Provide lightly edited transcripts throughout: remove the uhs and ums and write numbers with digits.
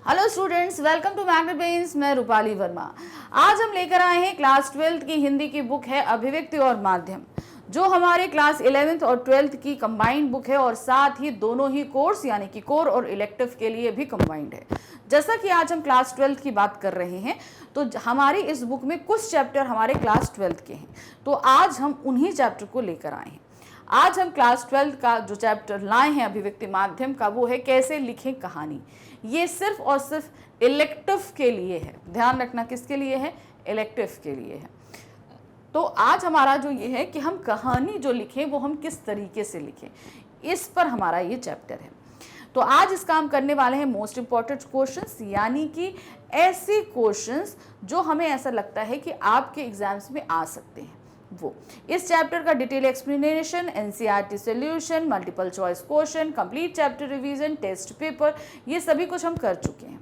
Hello students, welcome to Magnet Brains. मैं रूपाली वर्मा। आज हम लेकर आए हैं क्लास 12 की हिंदी की बुक है अभिव्यक्ति और माध्यम, जो हमारे क्लास 11th और 12th की कंबाइंड बुक है और साथ ही दोनों ही कोर्स यानी कि कोर और इलेक्टिव के लिए भी कंबाइंड है। जैसा कि आज हम क्लास 12th की बात कर रहे हैं तो हमारी इस बुक में कुछ चैप्टर हमारे क्लास 12th के हैं, तो आज हम उन्हीं चैप्टर को लेकर आए हैं। आज हम क्लास 12th का जो चैप्टर लाए हैं अभिव्यक्ति माध्यम का, वो है कैसे लिखें कहानी। ये सिर्फ और सिर्फ इलेक्टिव के लिए है, ध्यान रखना। किसके लिए है? इलेक्टिव के लिए है। तो आज हमारा जो ये है कि हम कहानी जो लिखें वो हम किस तरीके से लिखें, इस पर हमारा ये चैप्टर है। तो आज इसका हम करने वाले हैं मोस्ट इंपॉर्टेंट क्वेश्चंस, यानी कि ऐसे क्वेश्चंस जो हमें ऐसा लगता है कि आपके एग्जाम्स में आ सकते हैं। वो इस चैप्टर का detail explanation, NCERT solution, multiple choice question, complete chapter revision, test paper, ये सभी कुछ हम कर चुके हैं।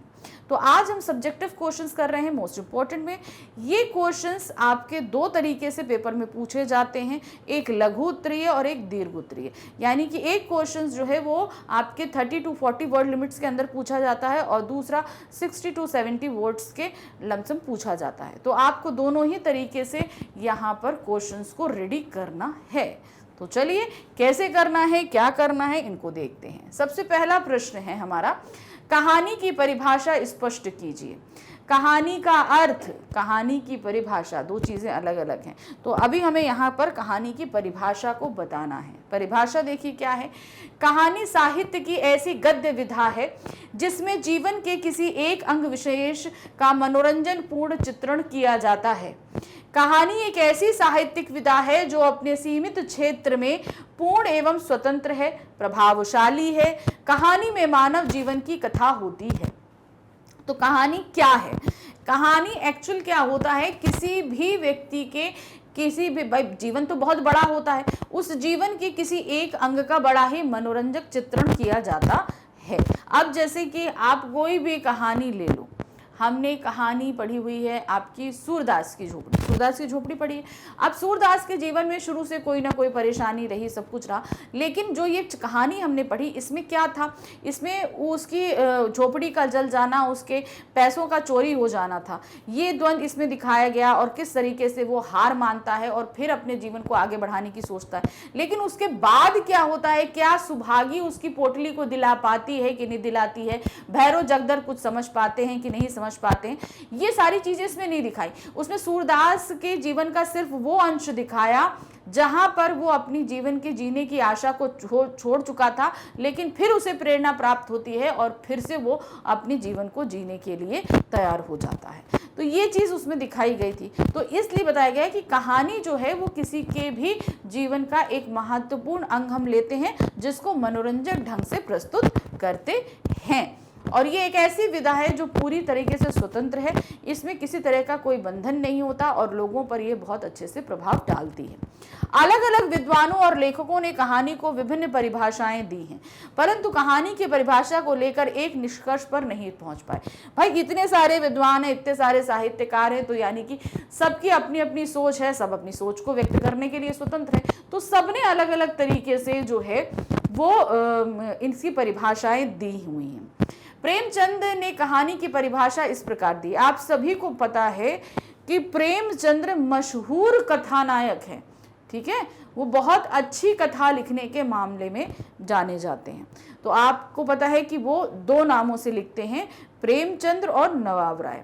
तो आज हम सब्जेक्टिव क्वेश्चंस कर रहे हैं मोस्ट इंपॉर्टेंट में। ये क्वेश्चंस आपके दो तरीके से पेपर में पूछे जाते हैं, एक लघु उत्तरीय और एक दीर्घ उत्तरीय। यानी कि एक क्वेश्चंस जो है वो आपके 30 to 40 वर्ड लिमिट्स के अंदर पूछा जाता है और दूसरा 60 to 70 वर्ड्स के लमसम पूछा जाता है। तो आपको दोनों ही तरीके से यहाँ पर क्वेश्चंस को रेडी करना है। तो चलिए कैसे करना है, क्या करना है, इनको देखते हैं। सबसे पहला प्रश्न है हमारा, कहानी की परिभाषा स्पष्ट कीजिए। कहानी का अर्थ, कहानी की परिभाषा, दो चीजें अलग अलग हैं। तो अभी हमें यहाँ पर कहानी की परिभाषा को बताना है। परिभाषा देखिए क्या है। कहानी साहित्य की ऐसी गद्य विधा है जिसमें जीवन के किसी एक अंग विशेष का मनोरंजन पूर्ण चित्रण किया जाता है। कहानी एक ऐसी साहित्यिक विधा है जो अपने सीमित क्षेत्र में पूर्ण एवं स्वतंत्र है, प्रभावशाली है। कहानी में मानव जीवन की कथा होती है। तो कहानी क्या है? कहानी एक्चुअल क्या होता है, किसी भी व्यक्ति के किसी भी, भाई जीवन तो बहुत बड़ा होता है, उस जीवन के किसी एक अंग का बड़ा ही मनोरंजक चित्रण किया जाता है। अब जैसे कि आप कोई भी कहानी ले लो, हमने कहानी पढ़ी हुई है आपकी सूरदास की झोपड़ी। सूरदास की झोपड़ी पढ़ी है। अब सूरदास के जीवन में शुरू से कोई ना कोई परेशानी रही, सब कुछ रहा, लेकिन जो ये कहानी हमने पढ़ी इसमें क्या था, इसमें उसकी झोपड़ी का जल जाना, उसके पैसों का चोरी हो जाना था। ये द्वंद इसमें दिखाया गया और किस तरीके से वो हार मानता है और फिर अपने जीवन को आगे बढ़ाने की सोचता है। लेकिन उसके बाद क्या होता है, क्या सुभागी उसकी पोटली को दिला पाती है कि नहीं दिलाती है, भैरव जगदर कुछ समझ पाते हैं कि नहीं समझ पाते हैं, ये सारी चीजें इसमें नहीं दिखाई। उसमें सूरदास के जीवन का सिर्फ वो अंश दिखाया जहां पर वो अपनी जीवन के जीने की आशा को छोड़ चुका था, लेकिन फिर उसे प्रेरणा प्राप्त होती है और फिर से वो अपने जीवन को जीने के लिए तैयार हो जाता है। तो ये चीज उसमें दिखाई गई थी। तो इसलिए बताया गया कि कहानी जो है वो किसी के भी जीवन का एक महत्वपूर्ण अंग हम लेते हैं जिसको मनोरंजक ढंग से प्रस्तुत करते हैं। और ये एक ऐसी विधा है जो पूरी तरीके से स्वतंत्र है, इसमें किसी तरह का कोई बंधन नहीं होता और लोगों पर ये बहुत अच्छे से प्रभाव डालती है। अलग अलग विद्वानों और लेखकों ने कहानी को विभिन्न परिभाषाएं दी हैं, परंतु कहानी की परिभाषा को लेकर एक निष्कर्ष पर नहीं पहुंच पाए। भाई इतने सारे विद्वान हैं, इतने सारे साहित्यकार हैं, तो यानी कि सबकी अपनी अपनी सोच है, सब अपनी सोच को व्यक्त करने के लिए स्वतंत्र है। तो सबने अलग अलग तरीके से जो है वो इनकी परिभाषाएं दी हुई हैं। प्रेमचंद ने कहानी की परिभाषा इस प्रकार दी। आप सभी को पता है कि प्रेमचंद्र मशहूर कथानायक हैं, ठीक है, वो बहुत अच्छी कथा लिखने के मामले में जाने जाते हैं। तो आपको पता है कि वो दो नामों से लिखते हैं, प्रेमचंद्र और नवाब राय।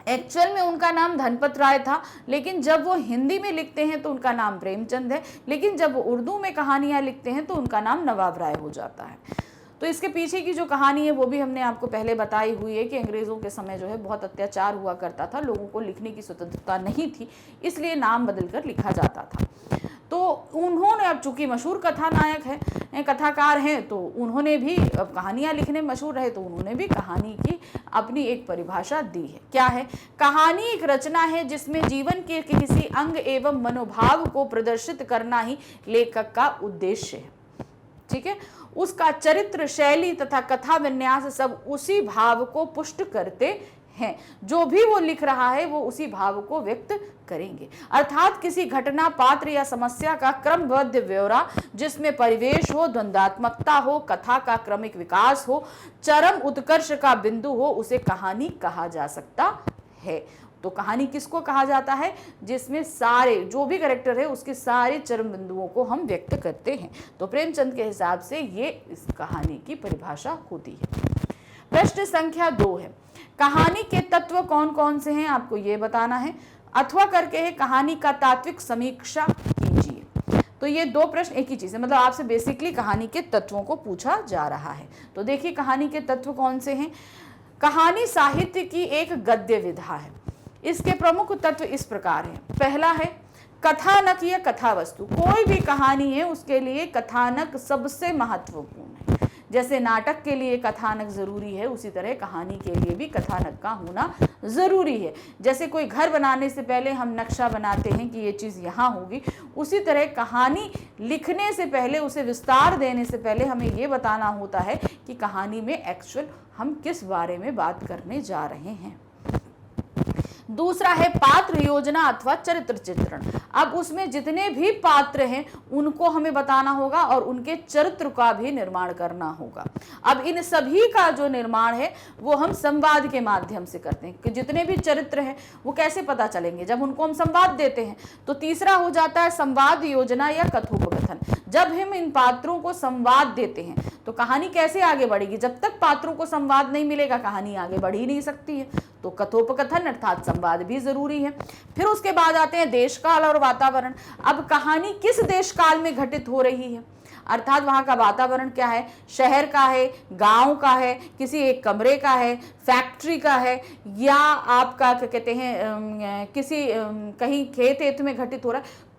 एक्चुअल में उनका नाम धनपत राय था, लेकिन जब वो हिंदी में लिखते हैं तो उनका नाम प्रेमचंद है, लेकिन जब वो उर्दू में कहानियां लिखते हैं तो उनका नाम नवाब राय हो जाता है। तो इसके पीछे की जो कहानी है वो भी हमने आपको पहले बताई हुई है कि अंग्रेज़ों के समय जो है बहुत अत्याचार हुआ करता था, लोगों को लिखने की स्वतंत्रता नहीं थी, इसलिए नाम बदलकर लिखा जाता था। तो उन्होंने, अब चूंकि मशहूर कथानायक है, कथाकार हैं, तो उन्होंने भी, अब कहानियाँ लिखने में मशहूर रहे तो उन्होंने भी कहानी की अपनी एक परिभाषा दी है। क्या है? कहानी एक रचना है जिसमें जीवन के किसी अंग एवं मनोभाव को प्रदर्शित करना ही लेखक का उद्देश्य है। ठीक है, उसका चरित्र, शैली तथा कथा विन्यास सब उसी भाव को पुष्ट करते हैं। जो भी वो लिख रहा है वो उसी भाव को व्यक्त करेंगे। अर्थात किसी घटना, पात्र या समस्या का क्रमबद्ध ब्यौरा जिसमें परिवेश हो, द्वंद्वात्मकता हो, कथा का क्रमिक विकास हो, चरम उत्कर्ष का बिंदु हो, उसे कहानी कहा जा सकता है। तो कहानी किसको कहा जाता है? जिसमें सारे जो भी कैरेक्टर है उसके सारे चरम बिंदुओं को हम व्यक्त करते हैं। तो प्रेमचंद के हिसाब से ये इस कहानी की परिभाषा होती है। प्रश्न संख्या 2 है, कहानी के तत्व कौन कौन से हैं आपको ये बताना है। अथवा करके है कहानी का तात्विक समीक्षा कीजिए। तो ये 2 प्रश्न एक ही चीज है, मतलब आपसे बेसिकली कहानी के तत्वों को पूछा जा रहा है। तो देखिए कहानी के तत्व कौन से हैं। कहानी साहित्य की एक गद्य विधा है। इसके प्रमुख तत्व इस प्रकार हैं। पहला है कथानक या कथा वस्तु। कोई भी कहानी है उसके लिए कथानक सबसे महत्वपूर्ण है। जैसे नाटक के लिए कथानक जरूरी है, उसी तरह कहानी के लिए भी कथानक का होना जरूरी है। जैसे कोई घर बनाने से पहले हम नक्शा बनाते हैं कि ये चीज़ यहाँ होगी, उसी तरह कहानी लिखने से पहले, उसे विस्तार देने से पहले हमें ये बताना होता है कि कहानी में एक्चुअल हम किस बारे में बात करने जा रहे हैं। दूसरा है पात्र योजना अथवा चरित्र चित्रण। अब उसमें जितने भी पात्र हैं उनको हमें बताना होगा और उनके चरित्र का भी निर्माण करना होगा। अब इन सभी का जो निर्माण है वो हम संवाद के माध्यम से करते हैं कि जितने भी चरित्र हैं वो कैसे पता चलेंगे, जब उनको हम संवाद देते हैं। तो तीसरा हो जाता है संवाद योजना या कथोपकथन। जब हम इन पात्रों को संवाद देते हैं तो कहानी कैसे आगे बढ़ेगी? जब तक पात्रों को संवाद नहीं मिलेगा कहानी आगे बढ़ ही नहीं सकती है। तो कथोपकथन अर्थात संवाद भी जरूरी है। फिर उसके बाद आते हैं देश काल और वातावरण। अब कहानी किस देश काल में घटित हो रही है, अर्थात वहाँ का वातावरण क्या है, शहर का है, गांव का है, किसी एक कमरे का है, फैक्ट्री का है, या आपका क्या कहते हैं किसी कहीं खेत में घटित हो रहा है,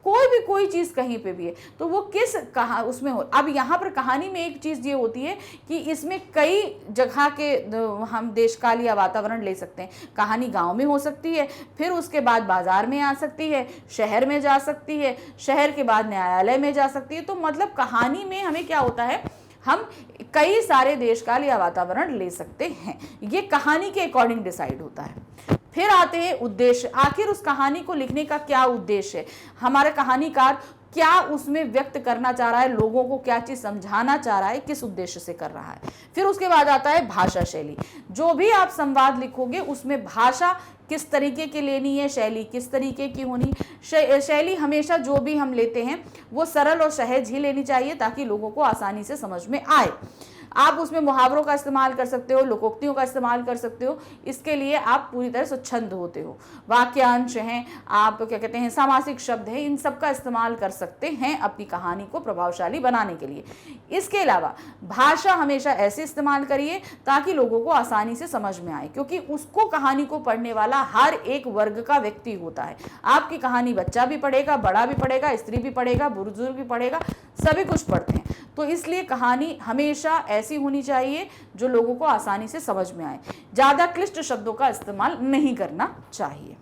कोई चीज़ कहीं पे भी है तो वो किस कहा उसमें हो। अब यहाँ पर कहानी में एक चीज़ ये होती है कि इसमें कई जगह के हम देशकाल या वातावरण ले सकते हैं। कहानी गांव में हो सकती है, फिर उसके बाद बाजार में आ सकती है, शहर में जा सकती है, शहर के बाद न्यायालय में जा सकती है। तो मतलब कहानी में हमें क्या होता है, हम कई सारे देशकाल या वातावरण ले सकते हैं। ये कहानी के अकॉर्डिंग डिसाइड होता है। फिर आते हैं उद्देश्य। आखिर उस कहानी को लिखने का क्या उद्देश्य है, हमारा कहानीकार क्या उसमें व्यक्त करना चाह रहा है, लोगों को क्या चीज़ समझाना चाह रहा है, किस उद्देश्य से कर रहा है। फिर उसके बाद आता है भाषा शैली। जो भी आप संवाद लिखोगे उसमें भाषा किस तरीके की लेनी है, शैली किस तरीके की होनी। शैली हमेशा जो भी हम लेते हैं वो सरल और सहज ही लेनी चाहिए ताकि लोगों को आसानी से समझ में आए। आप उसमें मुहावरों का इस्तेमाल कर सकते हो, लोकोक्तियों का इस्तेमाल कर सकते हो। इसके लिए आप पूरी तरह स्वच्छंद होते हो। वाक्यांश हैं, आप क्या कहते हैं सामासिक शब्द हैं, इन सब का इस्तेमाल कर सकते हैं अपनी कहानी को प्रभावशाली बनाने के लिए। इसके अलावा भाषा हमेशा ऐसे इस्तेमाल करिए ताकि लोगों को आसानी से समझ में आए, क्योंकि उसको कहानी को पढ़ने वाला हर एक वर्ग का व्यक्ति होता है। आपकी कहानी बच्चा भी पढ़ेगा, बड़ा भी पढ़ेगा, स्त्री भी पढ़ेगा, बुजुर्ग भी पढ़ेगा, सभी कुछ पढ़ते हैं। तो इसलिए कहानी हमेशा ऐसी होनी चाहिए जो लोगों को आसानी से समझ में आए। ज़्यादा क्लिष्ट शब्दों का इस्तेमाल नहीं करना चाहिए।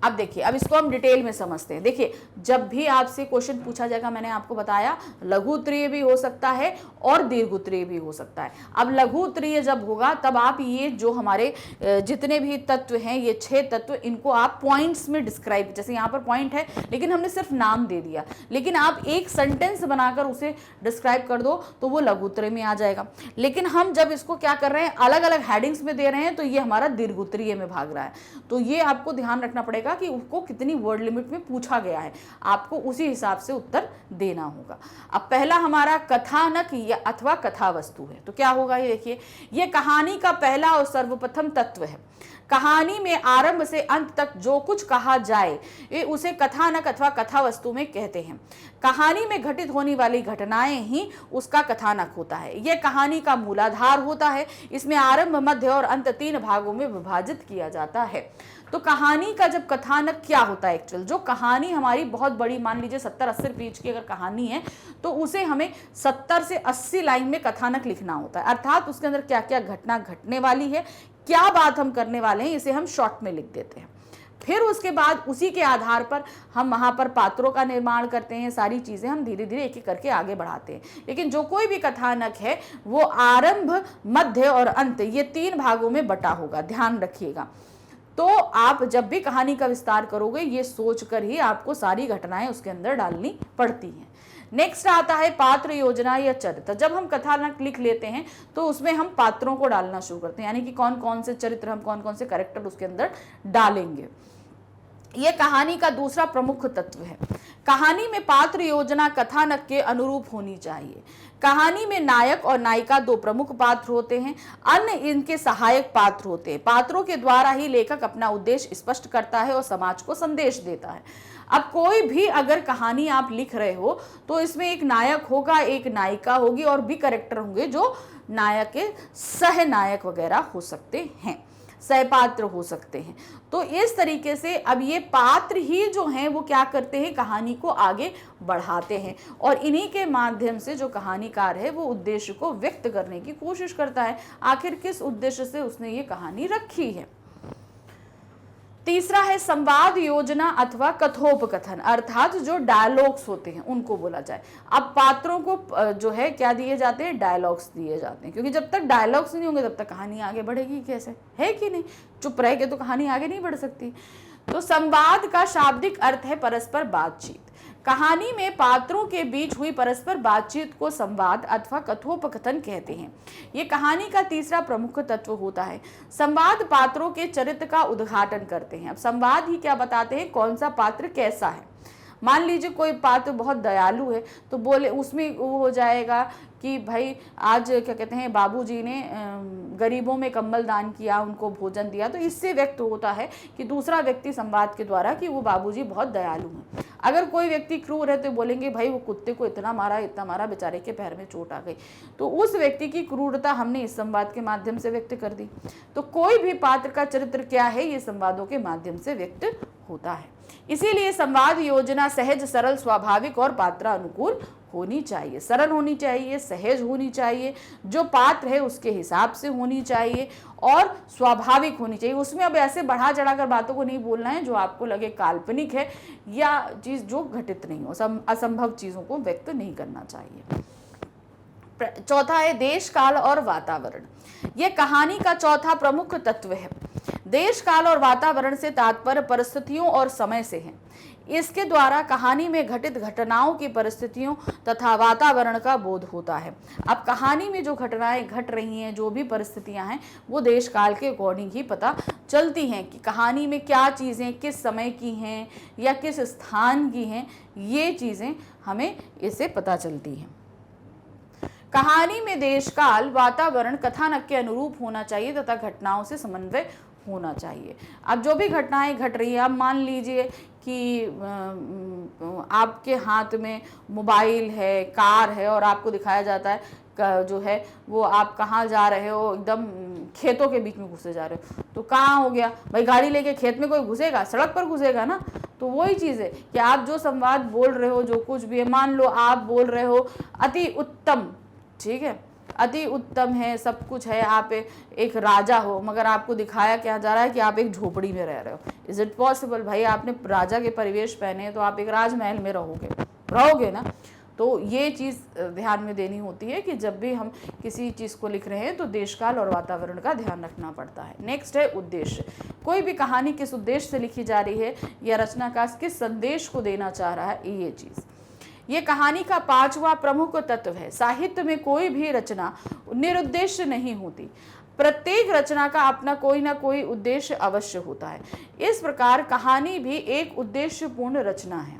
अब देखिए, अब इसको हम डिटेल में समझते हैं। देखिए, जब भी आपसे क्वेश्चन पूछा जाएगा, मैंने आपको बताया लघु उत्तरीय भी हो सकता है और दीर्घ उत्तरीय भी हो सकता है। अब लघु उत्तरीय जब होगा तब आप ये जो हमारे जितने भी तत्व हैं, ये 6 तत्व, इनको आप पॉइंट्स में डिस्क्राइब, जैसे यहाँ पर पॉइंट है लेकिन हमने सिर्फ नाम दे दिया, लेकिन आप एक सेंटेंस बनाकर उसे डिस्क्राइब कर दो तो वो लघु उत्तरीय में आ जाएगा। लेकिन हम जब इसको क्या कर रहे हैं, अलग अलग हेडिंग्स में दे रहे हैं, तो ये हमारा दीर्घ उत्तरीय में भाग रहा है। तो ये आपको ध्यान रखना पड़ेगा कि उसको कितनी वर्ड लिमिट में पूछा गया है, आपको उसी हिसाब से उत्तर देना होगा। अब पहला हमारा कथानक या अथवा कथा वस्तु है, तो क्या होगा ये देखिए, ये कहानी का पहला और सर्वप्रथम तत्व है। कहानी में आरंभ से अंत तक जो कुछ कहा जाए ये उसे कथानक अथवा कथा वस्तु में कहते हैं। कहानी में घटित होने वाली घटनाएं ही उसका कथानक होता है। यह कहानी का मूलाधार होता है। इसमें आरंभ, मध्य और अंत 3 भागों में विभाजित किया जाता है। तो कहानी का जब कथानक क्या होता है, एक्चुअल जो कहानी हमारी बहुत बड़ी, मान लीजिए 70-80 पेज की अगर कहानी है तो उसे हमें 70 से 80 लाइन में कथानक लिखना होता है। अर्थात उसके अंदर क्या क्या घटना घटने वाली है, क्या बात हम करने वाले हैं, इसे हम शॉर्ट में लिख देते हैं। फिर उसके बाद उसी के आधार पर हम वहाँ पर पात्रों का निर्माण करते हैं, सारी चीज़ें हम धीरे धीरे एक एक करके आगे बढ़ाते हैं। लेकिन जो कोई भी कथानक है वो आरंभ, मध्य और अंत, ये 3 भागों में बटा होगा, ध्यान रखिएगा। तो आप जब भी कहानी का विस्तार करोगे ये सोचकर ही आपको सारी घटनाएं उसके अंदर डालनी पड़ती हैं। नेक्स्ट आता है पात्र, योजना या चरित्र। जब हम कथानक लिख लेते हैं तो उसमें हम पात्रों को डालना शुरू करते हैं, यानी कि कौन कौन से चरित्र, हम कौन कौन से कैरेक्टर उसके अंदर डालेंगे। यह कहानी का दूसरा प्रमुख तत्व है। कहानी में पात्र योजना कथानक के अनुरूप होनी चाहिए। कहानी में नायक और नायिका 2 प्रमुख पात्र होते हैं, अन्य इनके सहायक पात्र होते हैं। पात्रों के द्वारा ही लेखक अपना उद्देश्य स्पष्ट करता है और समाज को संदेश देता है। अब कोई भी अगर कहानी आप लिख रहे हो तो इसमें एक नायक होगा, एक नायिका होगी और भी कैरेक्टर होंगे जो नायक के सह नायक वगैरह हो सकते हैं, सहपात्र हो सकते हैं। तो इस तरीके से अब ये पात्र ही जो हैं वो क्या करते हैं, कहानी को आगे बढ़ाते हैं और इन्हीं के माध्यम से जो कहानीकार है वो उद्देश्य को व्यक्त करने की कोशिश करता है, आखिर किस उद्देश्य से उसने ये कहानी रखी है। तीसरा है संवाद योजना अथवा कथोपकथन, अर्थात जो डायलॉग्स होते हैं उनको बोला जाए। अब पात्रों को जो है क्या दिए जाते हैं, डायलॉग्स दिए जाते हैं, क्योंकि जब तक डायलॉग्स नहीं होंगे तब तक कहानी आगे बढ़ेगी कैसे, है कि नहीं। चुप रह के तो कहानी आगे नहीं बढ़ सकती। तो संवाद का शाब्दिक अर्थ है परस्पर बातचीत। कहानी में पात्रों के बीच हुई परस्पर बातचीत को संवाद अथवा कथोपकथन कहते हैं। ये कहानी का तीसरा प्रमुख तत्व होता है। संवाद पात्रों के चरित्र का उद्घाटन करते हैं। अब संवाद ही क्या बताते हैं, कौन सा पात्र कैसा है। मान लीजिए कोई पात्र बहुत दयालु है तो बोले उसमें वो हो जाएगा कि भाई आज क्या कहते हैं बाबूजी ने गरीबों में कंबल दान किया, उनको भोजन दिया, तो इससे व्यक्त होता है कि दूसरा व्यक्ति संवाद के द्वारा कि वो बाबूजी बहुत दयालु हैं। अगर कोई व्यक्ति क्रूर है तो बोलेंगे भाई वो कुत्ते को इतना मारा बेचारे के पैर में चोट आ गई, तो उस व्यक्ति की क्रूरता हमने इस संवाद के माध्यम से व्यक्त कर दी। तो कोई भी पात्र का चरित्र क्या है ये संवादों के माध्यम से व्यक्त होता है। इसीलिए संवाद योजना सहज, सरल, स्वाभाविक और पात्रानुकूल होनी चाहिए। सरल होनी चाहिए, सहज होनी चाहिए, जो पात्र है उसके हिसाब से होनी चाहिए और स्वाभाविक होनी चाहिए। उसमें अब ऐसे बढ़ा चढ़ाकर बातों को नहीं बोलना है जो आपको लगे काल्पनिक है या चीज जो घटित नहीं हो, असंभव चीजों को व्यक्त नहीं करना चाहिए। चौथा है देश, काल और वातावरण। यह कहानी का चौथा प्रमुख तत्व है। देश, काल और वातावरण से तात्पर्य परिस्थितियों और समय से है। इसके द्वारा कहानी में घटित घटनाओं की परिस्थितियों तथा वातावरण का बोध होता है। अब कहानी में जो घटनाएं घट रही हैं, जो भी परिस्थितियां हैं, वो देश काल के अकॉर्डिंग ही पता चलती हैं कि कहानी में क्या चीज़ें किस समय की हैं या किस स्थान की हैं, ये चीज़ें हमें इससे पता चलती हैं। कहानी में देश, काल, वातावरण कथानक के अनुरूप होना चाहिए तथा घटनाओं से समन्वय होना चाहिए। अब जो भी घटनाएं घट रही है, अब मान लीजिए कि आपके हाथ में मोबाइल है, कार है और आपको दिखाया जाता है जो है वो आप कहाँ जा रहे हो, एकदम खेतों के बीच में घुसे जा रहे हो, तो कहाँ हो गया भाई, गाड़ी लेके खेत में कोई घुसेगा, सड़क पर घुसेगा ना। तो वही चीज़ है कि आप जो संवाद बोल रहे हो, जो कुछ भी है, मान लो आप बोल रहे हो अति उत्तम, ठीक है, अति उत्तम है, सब कुछ है, आप एक राजा हो, मगर आपको दिखाया क्या जा रहा है कि आप एक झोपड़ी में रह रहे हो। Is it possible? भाई आपने राजा के परिवेश पहने हैं तो आप एक राजमहल में रहोगे ना। तो ये चीज़ ध्यान में देनी होती है कि जब भी हम किसी चीज़ को लिख रहे हैं तो देशकाल और वातावरण का ध्यान रखना पड़ता है। नेक्स्ट है उद्देश्य। कोई भी कहानी किस उद्देश्य से लिखी जा रही है या रचनाकार किस संदेश को देना चाह रहा है, ये चीज़, ये कहानी का पांचवा प्रमुख तत्व है। साहित्य में कोई भी रचना निरुद्देश्य नहीं होती। प्रत्येक रचना का अपना कोई ना कोई उद्देश्य अवश्य होता है। इस प्रकार कहानी भी एक उद्देश्यपूर्ण रचना है।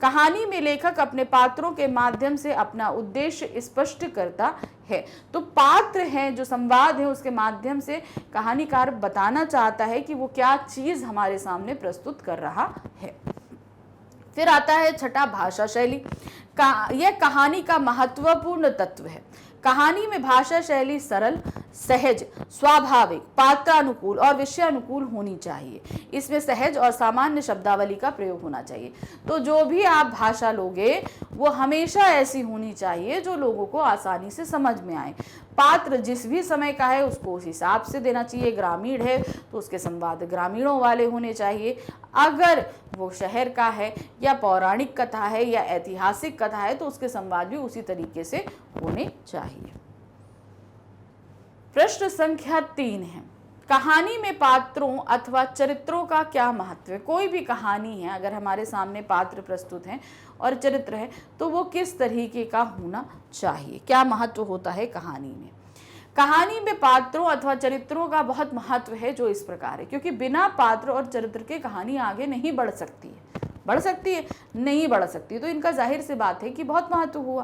कहानी में लेखक अपने पात्रों के माध्यम से अपना उद्देश्य स्पष्ट करता है। तो पात्र हैं, जो संवाद है, उसके माध्यम से कहानीकार बताना चाहता है कि वो क्या चीज हमारे सामने प्रस्तुत कर रहा है। फिर आता है छठा भाषा शैली। यह कहानी का महत्वपूर्ण तत्व है। कहानी में भाषा शैली सरल, सहज, स्वाभाविक, पात्रानुकूल और विषयानुकूल होनी चाहिए। इसमें सहज और सामान्य शब्दावली का प्रयोग होना चाहिए। तो जो भी आप भाषा लोगे वो हमेशा ऐसी होनी चाहिए जो लोगों को आसानी से समझ में आए। पात्र जिस भी समय का है उसको उस हिसाब से देना चाहिए। ग्रामीण है तो उसके संवाद ग्रामीणों वाले होने चाहिए। अगर वो शहर का है या पौराणिक कथा है या ऐतिहासिक कथा है तो उसके संवाद भी उसी तरीके से होने चाहिए। प्रश्न संख्या 3 है, कहानी में पात्रों अथवा चरित्रों का क्या महत्व है। कोई भी कहानी है, अगर हमारे सामने पात्र प्रस्तुत हैं और चरित्र है तो वो किस तरीके का होना चाहिए, क्या महत्व होता है कहानी में। कहानी में पात्रों अथवा चरित्रों का बहुत महत्व है, जो इस प्रकार है, क्योंकि बिना पात्र और चरित्र के कहानी आगे नहीं बढ़ सकती है। बढ़ सकती है? नहीं बढ़ सकती। तो इनका जाहिर सी बात है कि बहुत महत्व हुआ।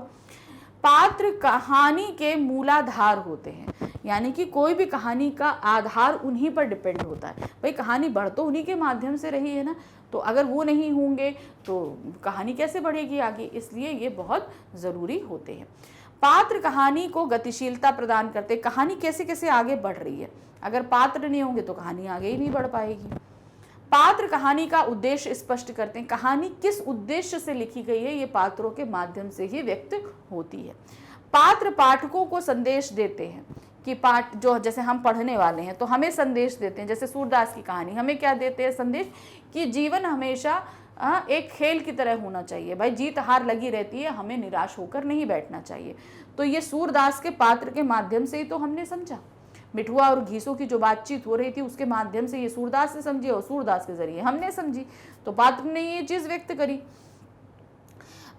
पात्र कहानी के मूलाधार होते हैं, यानी कि कोई भी कहानी का आधार उन्हीं पर डिपेंड होता है। भाई कहानी बढ़ तो उन्हीं के माध्यम से रही है ना, तो अगर वो नहीं होंगे तो कहानी कैसे बढ़ेगी आगे, इसलिए ये बहुत ज़रूरी होते हैं। पात्र कहानी को गतिशीलता प्रदान करते, कहानी कैसे कैसे आगे बढ़ रही है। अगर पात्र नहीं होंगे तो कहानी आगे ही नहीं बढ़ पाएगी। पात्र कहानी का उद्देश्य स्पष्ट करते हैं, कहानी किस उद्देश्य से लिखी गई है ये पात्रों के माध्यम से ही व्यक्त होती है। पात्र पाठकों को संदेश देते हैं कि पाठ जो जैसे हम पढ़ने वाले हैं तो हमें संदेश देते हैं। जैसे सूरदास की कहानी हमें क्या देते हैं संदेश, कि जीवन हमेशा एक खेल की तरह होना चाहिए। भाई जीत हार लगी रहती है, हमें निराश होकर नहीं बैठना चाहिए। तो ये सूरदास के पात्र के माध्यम से ही तो हमने समझा। मिठुआ और घीसो की जो बातचीत हो रही थी उसके माध्यम से ये सूरदास ने समझी और सूरदास के जरिए हमने समझी, तो पात्र ने ये चीज व्यक्त करी।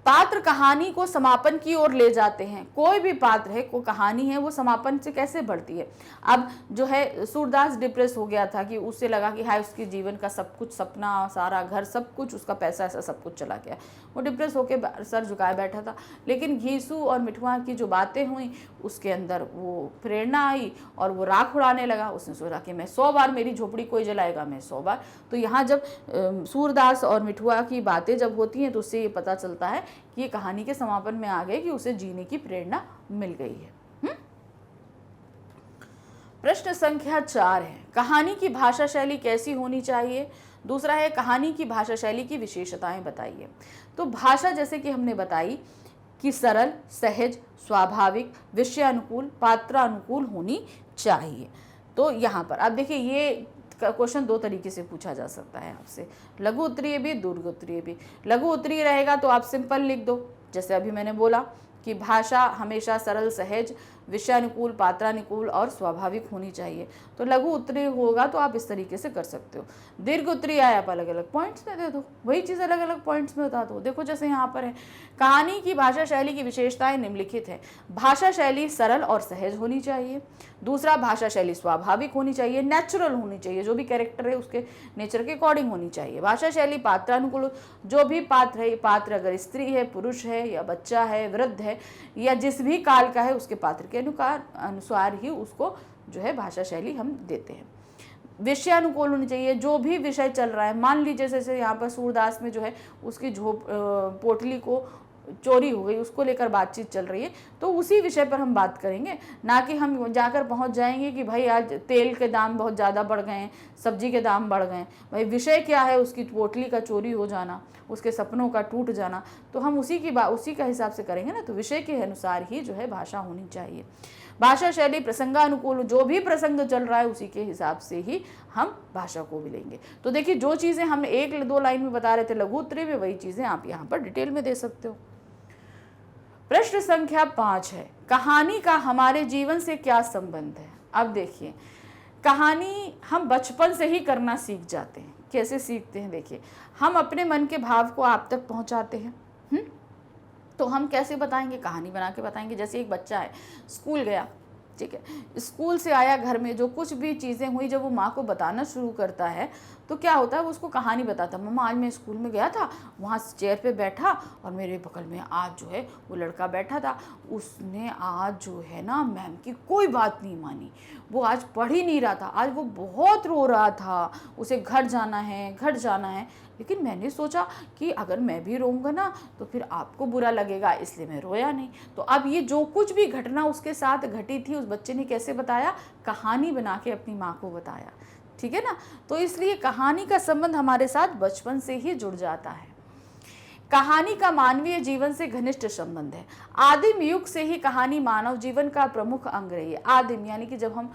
पात्र कहानी को समापन की ओर ले जाते हैं। कोई भी पात्र है, कोई कहानी है, वो समापन से कैसे बढ़ती है। अब जो है सूरदास डिप्रेस हो गया था कि उससे लगा कि हाय उसके जीवन का सब कुछ, सपना, सारा घर, सब कुछ, उसका पैसा ऐसा सब कुछ चला गया। वो डिप्रेस होकर सर झुकाए बैठा था। लेकिन घीसू और मिठुआ की जो बातें हुई उसके अंदर वो प्रेरणा आई और वो राख उड़ाने लगा। उसने सोचा कि मैं 100 बार, मेरी झोपड़ी कोई जलाएगा मैं 100 बार। तो यहाँ जब सूरदास और मिठुआ की बातें जब होती हैं तो उससे ये पता चलता है कि ये कहानी के समापन में आ गए कि उसे जीने की प्रेरणा मिल गई है। प्रश्न संख्या 4 है, कहानी की भाषा शैली कैसी होनी चाहिए। दूसरा है, कहानी की भाषा शैली की विशेषताएं बताइए। तो भाषा जैसे कि हमने बताई कि सरल, सहज, स्वाभाविक, विषयानुकूल, पात्रानुकूल होनी चाहिए। तो यहाँ पर अब देखिए ये क्वेश्चन 2 तरीके से पूछा जा सकता है आपसे, लघु उत्तरीय भी, दीर्घ उत्तरीय भी। लघु उत्तरीय रहेगा तो आप सिंपल लिख दो, जैसे अभी मैंने बोला कि भाषा हमेशा सरल, सहज, विषयानुकूल, पात्रानुकूल और स्वाभाविक होनी चाहिए। तो लघु उत्तरीय होगा तो आप इस तरीके से कर सकते हो। दीर्घ उत्तरीय आए आप अलग अलग पॉइंट्स में दे दो, वही चीज़ अलग अलग पॉइंट्स में बता दो। देखो जैसे यहाँ पर है, कहानी की भाषा शैली की विशेषताएं निम्नलिखित है। भाषा शैली सरल और सहज होनी चाहिए। दूसरा, भाषा शैली स्वाभाविक होनी चाहिए, नेचुरल होनी चाहिए, जो भी कैरेक्टर है उसके नेचर के अकॉर्डिंग होनी चाहिए। भाषा शैली पात्रानुकूल, जो भी पात्र है, पात्र अगर स्त्री है, पुरुष है या बच्चा है, वृद्ध है या जिस भी काल का है उसके पात्र के अनुसार ही उसको जो है भाषा शैली हम देते हैं। विषयानुकूल होनी चाहिए, जो भी विषय चल रहा है, मान लीजिए जैसे यहाँ पर सूरदास में जो है उसकी पोटली को चोरी हो गई, उसको लेकर बातचीत चल रही है, तो उसी विषय पर हम बात करेंगे, ना कि हम जाकर पहुंच जाएंगे कि भाई आज तेल के दाम बहुत ज़्यादा बढ़ गए हैं, सब्जी के दाम बढ़ गए हैं। भाई विषय क्या है, उसकी पोटली का चोरी हो जाना, उसके सपनों का टूट जाना, तो हम उसी का हिसाब से करेंगे ना। तो विषय के अनुसार ही जो है भाषा होनी चाहिए। भाषा शैली प्रसंगानुकूल, जो भी प्रसंग चल रहा है उसी के हिसाब से ही हम भाषा को भी लेंगे। तो देखिए जो चीज़ें हम 1-2 लाइन में बता रहे थे लघु उत्तरीय में, वही चीज़ें आप यहाँ पर डिटेल में दे सकते हो। प्रश्न संख्या 5 है, कहानी का हमारे जीवन से क्या संबंध है। अब देखिए, कहानी हम बचपन से ही करना सीख जाते हैं। कैसे सीखते हैं, देखिए हम अपने मन के भाव को आप तक पहुंचाते हैं। तो हम कैसे बताएंगे, कहानी बना के बताएंगे। जैसे एक बच्चा है, स्कूल गया, ठीक है, स्कूल से आया, घर में जो कुछ भी चीज़ें हुई, जब वो माँ को बताना शुरू करता है तो क्या होता है, वो उसको कहानी बताता है। मम्मा आज मैं स्कूल में गया था, वहाँ चेयर पे बैठा और मेरे बगल में आज जो है वो लड़का बैठा था, उसने आज जो है ना मैम की कोई बात नहीं मानी, वो आज पढ़ ही नहीं रहा था, आज वो बहुत रो रहा था, उसे घर जाना है, घर जाना है। लेकिन मैंने सोचा कि अगर मैं भी रोऊंगा ना तो फिर आपको बुरा लगेगा, इसलिए मैं रोया नहीं। तो अब ये जो कुछ भी घटना उसके साथ घटी थी, उस बच्चे ने कैसे बताया, कहानी बना के अपनी माँ को बताया। ठीक है ना, तो इसलिए कहानी का संबंध हमारे साथ बचपन से ही जुड़ जाता है। कहानी का मानवीय जीवन से घनिष्ठ संबंध है। आदिम युग से ही कहानी मानव जीवन का प्रमुख अंग रही है। आदिम यानी कि जब हम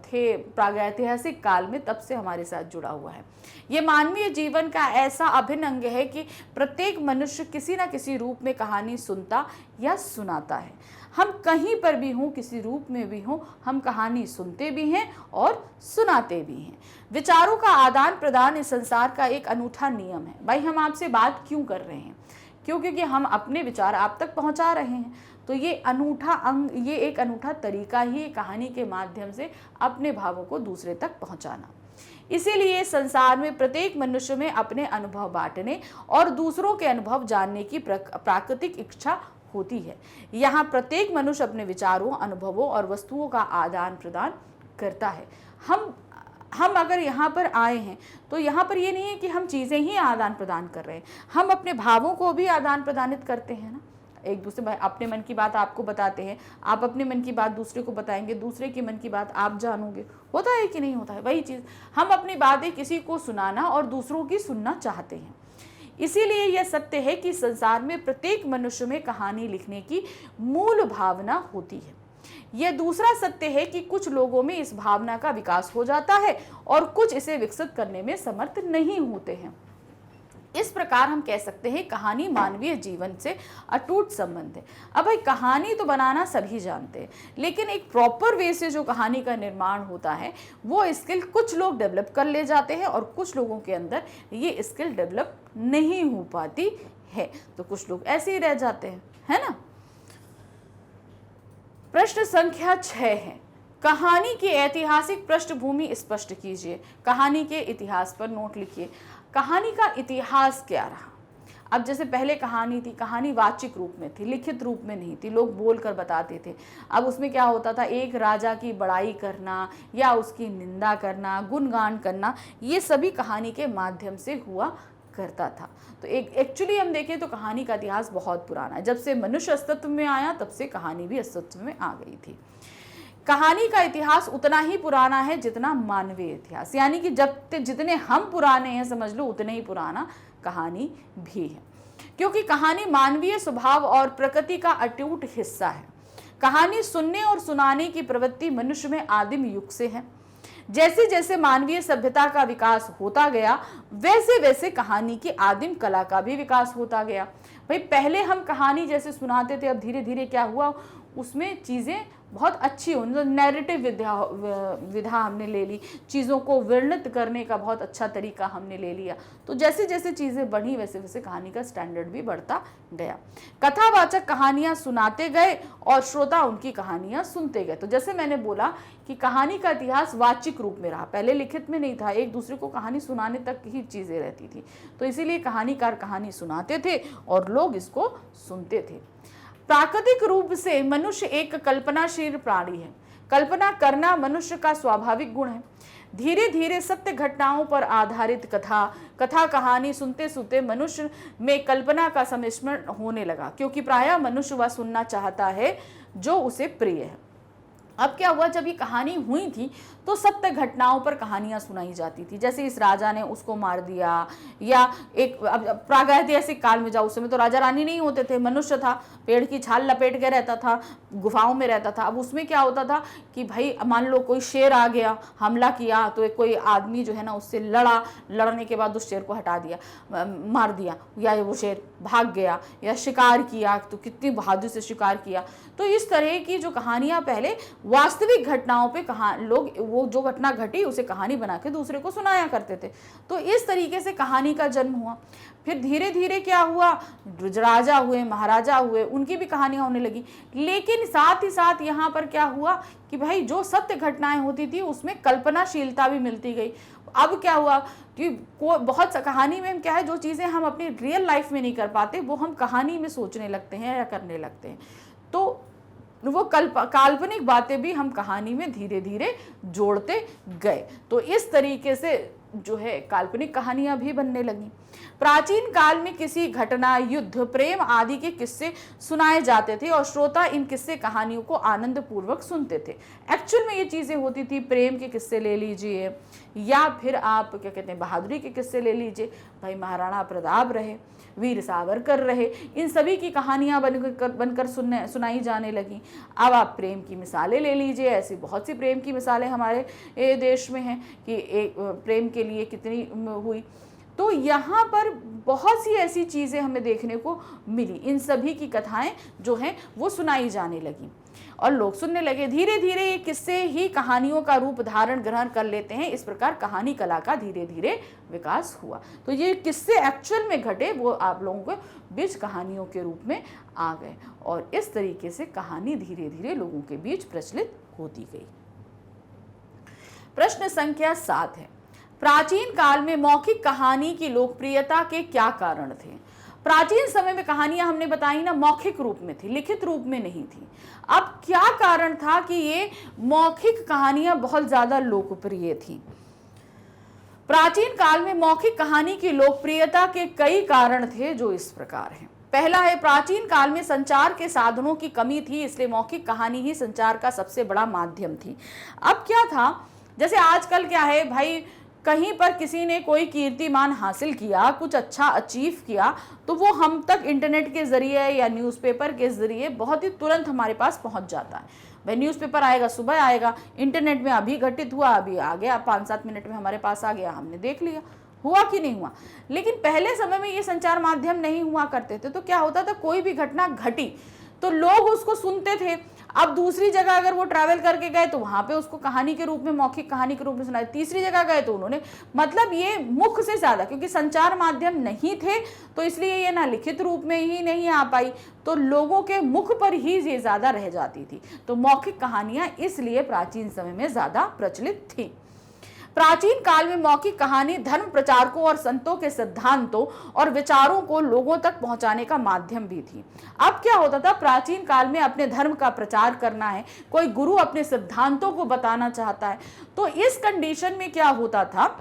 थे प्रागैतिहासिक काल में, तब से हमारे साथ जुड़ा हुआ है। ये मानवीय जीवन का ऐसा अभिन्न अंग है कि प्रत्येक मनुष्य किसी न किसी रूप में कहानी सुनता या सुनाता है। हम कहीं पर भी हों, किसी रूप में भी हों, हम कहानी सुनते भी हैं और सुनाते भी हैं। विचारों का आदान प्रदान इस संसार का एक अनूठा नियम है। भाई हम आपसे बात क्यों कर रहे हैं? क्योंकि हम अपने विचार आप तक पहुंचा रहे हैं। तो ये अनूठा अंग, ये एक अनूठा तरीका ही कहानी के माध्यम से अपने भावों को दूसरे तक पहुंचाना। इसीलिए संसार में प्रत्येक मनुष्य में अपने अनुभव बांटने और दूसरों के अनुभव जानने की प्राकृतिक इच्छा होती है। यहाँ प्रत्येक मनुष्य अपने विचारों, अनुभवों और वस्तुओं का आदान प्रदान करता है। हम अगर यहाँ पर आए हैं तो यहाँ पर ये नहीं है कि हम चीज़ें ही आदान प्रदान कर रहे हैं, हम अपने भावों को भी आदान प्रदानित करते हैं ना। एक दूसरे अपने मन की बात आपको बताते हैं, आप अपने मन की बात दूसरे को बताएंगे, दूसरे के मन की बात आप जानोगे। होता है कि नहीं होता है? वही चीज़, हम अपनी बातें किसी को सुनाना और दूसरों की सुनना चाहते हैं। इसीलिए यह सत्य है कि संसार में प्रत्येक मनुष्य में कहानी लिखने की मूल भावना होती है। यह दूसरा सत्य है कि कुछ लोगों में इस भावना का विकास हो जाता है और कुछ इसे विकसित करने में समर्थ नहीं होते हैं। इस प्रकार हम कह सकते हैं कहानी मानवीय जीवन से अटूट संबंध है। अब भाई कहानी तो बनाना सभी जानते हैं, लेकिन एक प्रॉपर वे से जो कहानी का निर्माण होता है वो स्किल कुछ लोग डेवलप कर ले जाते हैं और कुछ लोगों के अंदर ये स्किल डेवलप नहीं हो पाती है, तो कुछ लोग ऐसे ही रह जाते हैं, है ना। प्रश्न संख्या 6 है, कहानी की ऐतिहासिक पृष्ठभूमि स्पष्ट कीजिए। कहानी के इतिहास पर नोट लिखिए। कहानी का इतिहास क्या रहा? अब जैसे पहले कहानी थी, कहानी वाचिक रूप में थी, लिखित रूप में नहीं थी, लोग बोल कर बताते थे। अब उसमें क्या होता था, एक राजा की बड़ाई करना या उसकी निंदा करना, गुणगान करना, ये सभी कहानी के माध्यम से हुआ करता था। तो एक एक्चुअली हम देखें तो कहानी का इतिहास बहुत पुराना है। जब से मनुष्य अस्तित्व में आया तब से कहानी भी अस्तित्व में आ गई थी। कहानी का इतिहास उतना ही पुराना है जितना मानवीय इतिहास, यानी कि जितने हम पुराने हैं समझ लो उतने ही पुराना कहानी भी है, क्योंकि कहानी मानवीय स्वभाव और प्रकृति का अटूट हिस्सा है। कहानी सुनने और सुनाने की प्रवृत्ति मनुष्य में आदिम युग से है। जैसे जैसे मानवीय सभ्यता का विकास होता गया वैसे वैसे कहानी की आदिम कला का भी विकास होता गया। भाई पहले हम कहानी जैसे सुनाते थे, अब धीरे धीरे क्या हुआ, उसमें चीज़ें बहुत अच्छी हो, नैरेटिव विधा हमने ले ली, चीज़ों को वर्णित करने का बहुत अच्छा तरीका हमने ले लिया। तो जैसे जैसे चीज़ें बढ़ी वैसे वैसे कहानी का स्टैंडर्ड भी बढ़ता गया। कथावाचक कहानियाँ सुनाते गए और श्रोता उनकी कहानियाँ सुनते गए। तो जैसे मैंने बोला कि कहानी का इतिहास वाचिक रूप में रहा, पहले लिखित में नहीं था, एक दूसरे को कहानी सुनाने तक ही चीज़ें रहती थी। तो इसीलिए कहानीकार कहानी सुनाते थे और लोग इसको सुनते थे। प्राकृतिक रूप से मनुष्य एक कल्पनाशील प्राणी है। कल्पना करना मनुष्य का स्वाभाविक गुण है। धीरे धीरे सत्य घटनाओं पर आधारित कथा कहानी सुनते सुनते मनुष्य में कल्पना का सम्मिश्रण होने लगा, क्योंकि प्रायः मनुष्य वह सुनना चाहता है जो उसे प्रिय है। अब क्या हुआ, जब ये कहानी हुई थी तो सत्य घटनाओं पर कहानियां सुनाई जाती थी। जैसे इस राजा ने उसको मार दिया, या एक प्रागैतिहासिक काल में जाओ, उस समय तो राजा रानी नहीं होते थे, मनुष्य था, पेड़ की छाल लपेट के रहता था, गुफाओं में रहता था। अब उसमें क्या होता था कि भाई मान लो कोई शेर आ गया, हमला किया, तो एक कोई आदमी जो है ना उससे लड़ने के बाद उस शेर को हटा दिया, मार दिया, या वो शेर भाग गया, या शिकार किया तो कितनी बहादुरी से शिकार किया। तो इस तरह की जो कहानियां पहले वास्तविक घटनाओं पे लोग वो जो घटना घटी उसे कहानी बना के दूसरे को सुनाया करते थे। तो इस तरीके से कहानी का जन्म हुआ। फिर धीरे धीरे क्या हुआ, राजा हुए, महाराजा हुए, उनकी भी कहानियां होने लगी। लेकिन लेकिन साथ ही साथ यहाँ पर क्या हुआ कि भाई जो सत्य घटनाएं होती थी उसमें कल्पनाशीलता भी मिलती गई। अब क्या हुआ कि बहुत कहानी में क्या है, जो चीज़ें हम अपनी रियल लाइफ में नहीं कर पाते वो हम कहानी में सोचने लगते हैं या करने लगते हैं। तो वो काल्पनिक बातें भी हम कहानी में धीरे धीरे जोड़ते गए। तो इस तरीके से जो है काल्पनिक कहानियां भी बनने लगी। प्राचीन काल में किसी घटना, युद्ध, प्रेम आदि के किस्से सुनाए जाते थे और श्रोता इन किस्से कहानियों को आनंद पूर्वक सुनते थे। एक्चुअल में ये चीजें होती थी, प्रेम के किस्से ले लीजिए या फिर आप क्या कहते हैं बहादुरी के किस्से ले लीजिए, भाई महाराणा प्रताप रहे, वीर सावरकर रहे, इन सभी की कहानियां बनकर सुनाई जाने लगी। अब आप प्रेम की मिसालें ले लीजिए, ऐसी बहुत सी प्रेम की मिसालें हमारे देश में हैं कि एक प्रेम के लिए कितनी हुई। तो यहाँ पर बहुत सी ऐसी चीज़ें हमें देखने को मिली। इन सभी की कथाएं जो हैं वो सुनाई जाने लगी और लोग सुनने लगे। धीरे धीरे ये किस्से ही कहानियों का रूप धारण ग्रहण कर लेते हैं। इस प्रकार कहानी कला का धीरे धीरे विकास हुआ। तो ये किस्से एक्चुअल में घटे वो आप लोगों के बीच कहानियों के रूप में आ गए और इस तरीके से कहानी धीरे धीरे लोगों के बीच प्रचलित होती गई। प्रश्न संख्या 7 है, प्राचीन काल में मौखिक कहानी की लोकप्रियता के क्या कारण थे? प्राचीन समय में कहानियां हमने बताई ना मौखिक रूप में थी, लिखित रूप में नहीं थी। अब क्या कारण था कि ये मौखिक कहानियां बहुत ज्यादा लोकप्रिय थी? प्राचीन काल में मौखिक कहानी की लोकप्रियता के कई कारण थे जो इस प्रकार हैं। पहला है, प्राचीन काल में संचार के साधनों की कमी थी, इसलिए मौखिक कहानी ही संचार का सबसे बड़ा माध्यम थी। अब क्या था, जैसे आजकल क्या है भाई, कहीं पर किसी ने कोई कीर्तिमान हासिल किया, कुछ अच्छा अचीव किया, तो वो हम तक इंटरनेट के जरिए या न्यूज़पेपर के जरिए बहुत ही तुरंत हमारे पास पहुंच जाता है। भाई न्यूज़पेपर आएगा, सुबह आएगा, इंटरनेट में अभी घटित हुआ, अभी आ गया, 5-7 मिनट में हमारे पास आ गया, हमने देख लिया। हुआ कि नहीं हुआ? लेकिन पहले समय में ये संचार माध्यम नहीं हुआ करते थे, तो क्या होता था, कोई भी घटना घटी तो लोग उसको सुनते थे। अब दूसरी जगह अगर वो ट्रैवल करके गए तो वहां पे उसको कहानी के रूप में, मौखिक कहानी के रूप में सुनाई। तीसरी जगह गए तो उन्होंने, मतलब ये मुख से ज्यादा, क्योंकि संचार माध्यम नहीं थे तो इसलिए ये ना लिखित रूप में ही नहीं आ पाई, तो लोगों के मुख पर ही ये ज्यादा रह जाती थी। तो मौखिक कहानियां इसलिए प्राचीन समय में ज्यादा प्रचलित थी। प्राचीन काल में मौखिक कहानी धर्म प्रचारकों और संतों के सिद्धांतों और विचारों को लोगों तक पहुंचाने का माध्यम भी थी। अब क्या होता था, प्राचीन काल में अपने धर्म का प्रचार करना है, कोई गुरु अपने सिद्धांतों को बताना चाहता है, तो इस कंडीशन में क्या होता था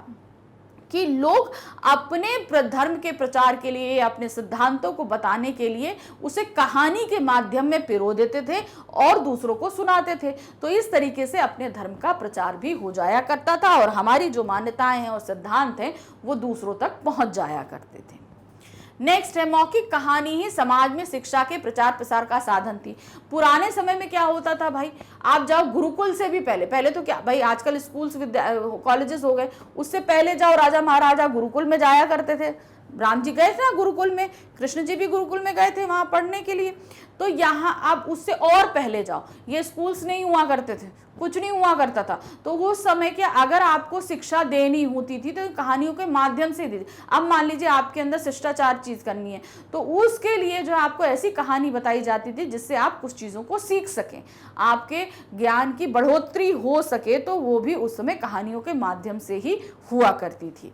कि लोग अपने धर्म के प्रचार के लिए, अपने सिद्धांतों को बताने के लिए उसे कहानी के माध्यम में पिरो देते थे और दूसरों को सुनाते थे। तो इस तरीके से अपने धर्म का प्रचार भी हो जाया करता था और हमारी जो मान्यताएं हैं और सिद्धांत हैं वो दूसरों तक पहुंच जाया करते थे। नेक्स्ट है, मौखिक कहानी ही समाज में शिक्षा के प्रचार प्रसार का साधन थी। पुराने समय में क्या होता था भाई, आप जाओ गुरुकुल से भी पहले तो क्या भाई, आजकल स्कूल्स कॉलेजेस हो गए, उससे पहले जाओ राजा महाराजा गुरुकुल में जाया करते थे। राम जी गए थे ना गुरुकुल में, कृष्ण जी भी गुरुकुल में गए थे वहां पढ़ने के लिए। तो यहाँ आप उससे और पहले जाओ, ये स्कूल्स नहीं हुआ करते थे, कुछ नहीं हुआ करता था। तो वो समय के अगर आपको शिक्षा देनी होती थी तो कहानियों के माध्यम से दी। अब मान लीजिए आपके अंदर शिष्टाचार चीज करनी है तो उसके लिए जो आपको ऐसी कहानी बताई जाती थी जिससे आप कुछ चीजों को सीख सकें, आपके ज्ञान की बढ़ोतरी हो सके, तो वो भी उस समय कहानियों के माध्यम से ही हुआ करती थी।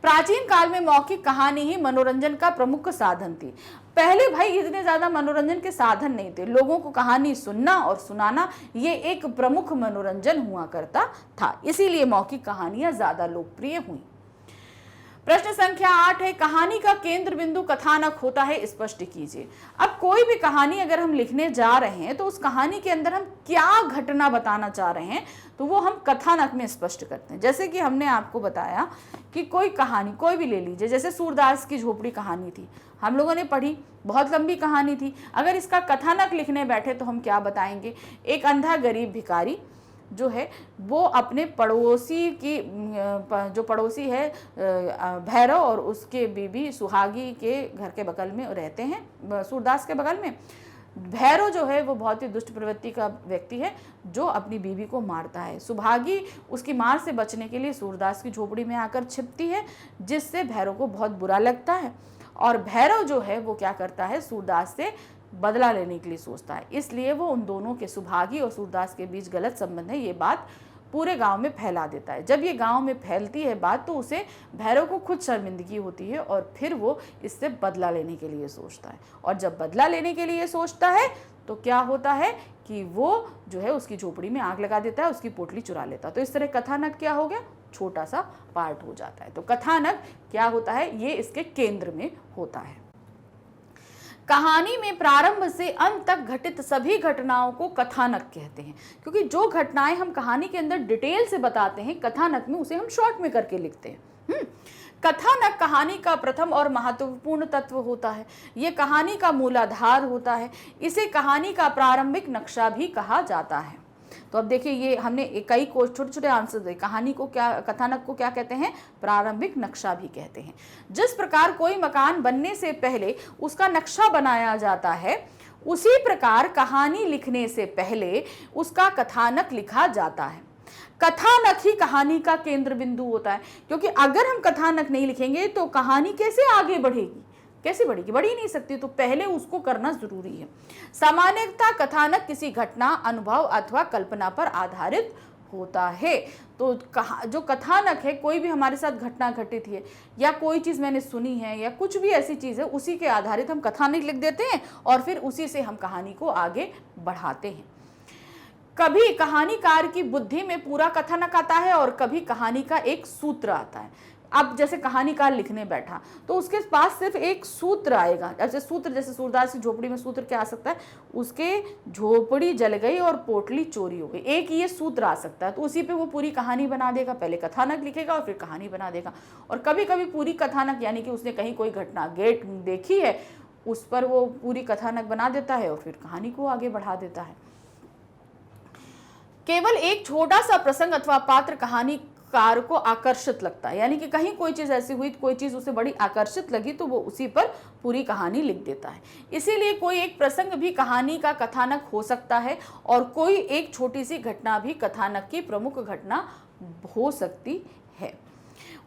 प्राचीन काल में मौखिक कहानी ही मनोरंजन का प्रमुख साधन थी। पहले भाई इतने ज्यादा मनोरंजन के साधन नहीं थे, लोगों को कहानी सुनना और सुनाना ये एक प्रमुख मनोरंजन हुआ करता था, इसीलिए मौखिक कहानियां ज्यादा लोकप्रिय हुई। प्रश्न संख्या 8 है, कहानी का केंद्र बिंदु कथानक होता है, स्पष्ट कीजिए। अब कोई भी कहानी अगर हम लिखने जा रहे हैं तो उस कहानी के अंदर हम क्या घटना बताना चाह रहे हैं तो वो हम कथानक में स्पष्ट करते हैं। जैसे कि हमने आपको बताया कि कोई कहानी कोई भी ले लीजिए, जैसे सूरदास की झोपड़ी कहानी थी, हम लोगों ने पढ़ी, बहुत लंबी कहानी थी। अगर इसका कथानक लिखने बैठे तो हम क्या बताएंगे, एक अंधा गरीब भिखारी जो है वो अपने पड़ोसी की, जो पड़ोसी है भैरव और उसके बीबी सुहागी के घर के बगल में रहते हैं, सूरदास के बगल में। भैरव जो है वो बहुत ही दुष्ट प्रवृत्ति का व्यक्ति है जो अपनी बीवी को मारता है। सुभागी उसकी मार से बचने के लिए सूरदास की झोपड़ी में आकर छिपती है, जिससे भैरव को बहुत बुरा लगता है और भैरव जो है वो क्या करता है, सूरदास से बदला लेने के लिए सोचता है, इसलिए वो उन दोनों के, सुभागी और सूरदास के बीच गलत संबंध है, ये बात पूरे गांव में फैला देता है। जब ये गांव में फैलती है बात, तो उसे भैरव को खुद शर्मिंदगी होती है और फिर वो इससे बदला लेने के लिए सोचता है। और जब बदला लेने के लिए सोचता है तो क्या होता है कि वो जो है उसकी झोपड़ी में आग लगा देता है, उसकी पोटली चुरा लेता है। तो इस तरह कथानक क्या हो गया, छोटा सा पार्ट हो जाता है। तो कथानक क्या होता है, ये इसके केंद्र में होता है। कहानी में प्रारंभ से अंत तक घटित सभी घटनाओं को कथानक कहते हैं, क्योंकि जो घटनाएं हम कहानी के अंदर डिटेल से बताते हैं कथानक में, उसे हम शॉर्ट में करके लिखते हैं। कथानक कहानी का प्रथम और महत्वपूर्ण तत्व होता है। ये कहानी का मूलाधार होता है। इसे कहानी का प्रारंभिक नक्शा भी कहा जाता है। तो अब देखिए, ये हमने कई को छोटे छोटे आंसर दिए। कहानी को क्या, कथानक को क्या कहते हैं, प्रारंभिक नक्शा भी कहते हैं। जिस प्रकार कोई मकान बनने से पहले उसका नक्शा बनाया जाता है, उसी प्रकार कहानी लिखने से पहले उसका कथानक लिखा जाता है। कथानक ही कहानी का केंद्र बिंदु होता है, क्योंकि अगर हम कथानक नहीं लिखेंगे तो कहानी कैसे आगे बढ़ेगी, कैसे बढ़ेगी, बढ़ ही नहीं सकती। तो पहले उसको करना जरूरी है। सामान्यतः कथानक किसी घटना, अनुभव अथवा कल्पना पर आधारित होता है। तो जो कथानक है, कोई भी हमारे साथ घटना घटित है या कोई चीज़ मैंने सुनी है या कुछ भी ऐसी चीज़ है, उसी के आधारित हम कथानक लिख देते हैं और फिर उसी से हम कहानी को आगे बढ़ाते हैं। कभी कहानीकार की बुद्धि में पूरा कथानक आता है और कभी कहानी का एक सूत्र आता है। अब जैसे कहानीकार लिखने बैठा तो उसके पास सिर्फ एक सूत्र आएगा। जैसे सूत्र, जैसे सूरदास की झोपड़ी में सूत्र क्या आ सकता है, उसके झोपड़ी जल गई और पोटली चोरी हो गई, एक ये सूत्र आ सकता है। तो उसी पे वो पूरी कहानी बना देगा। पहले कथानक लिखेगा और फिर कहानी बना देगा। और कभी कभी पूरी कथानक, यानी कि उसने कहीं कोई घटना गेट देखी है, उस पर वो पूरी कथानक बना देता है और फिर कहानी को आगे बढ़ा देता है। केवल एक छोटा सा प्रसंग अथवा पात्र कहानीकार को आकर्षित लगता है, यानी कि कहीं कोई चीज़ ऐसी हुई, कोई चीज़ उसे बड़ी आकर्षित लगी तो वो उसी पर पूरी कहानी लिख देता है। इसीलिए कोई एक प्रसंग भी कहानी का कथानक हो सकता है और कोई एक छोटी सी घटना भी कथानक की प्रमुख घटना हो सकती है।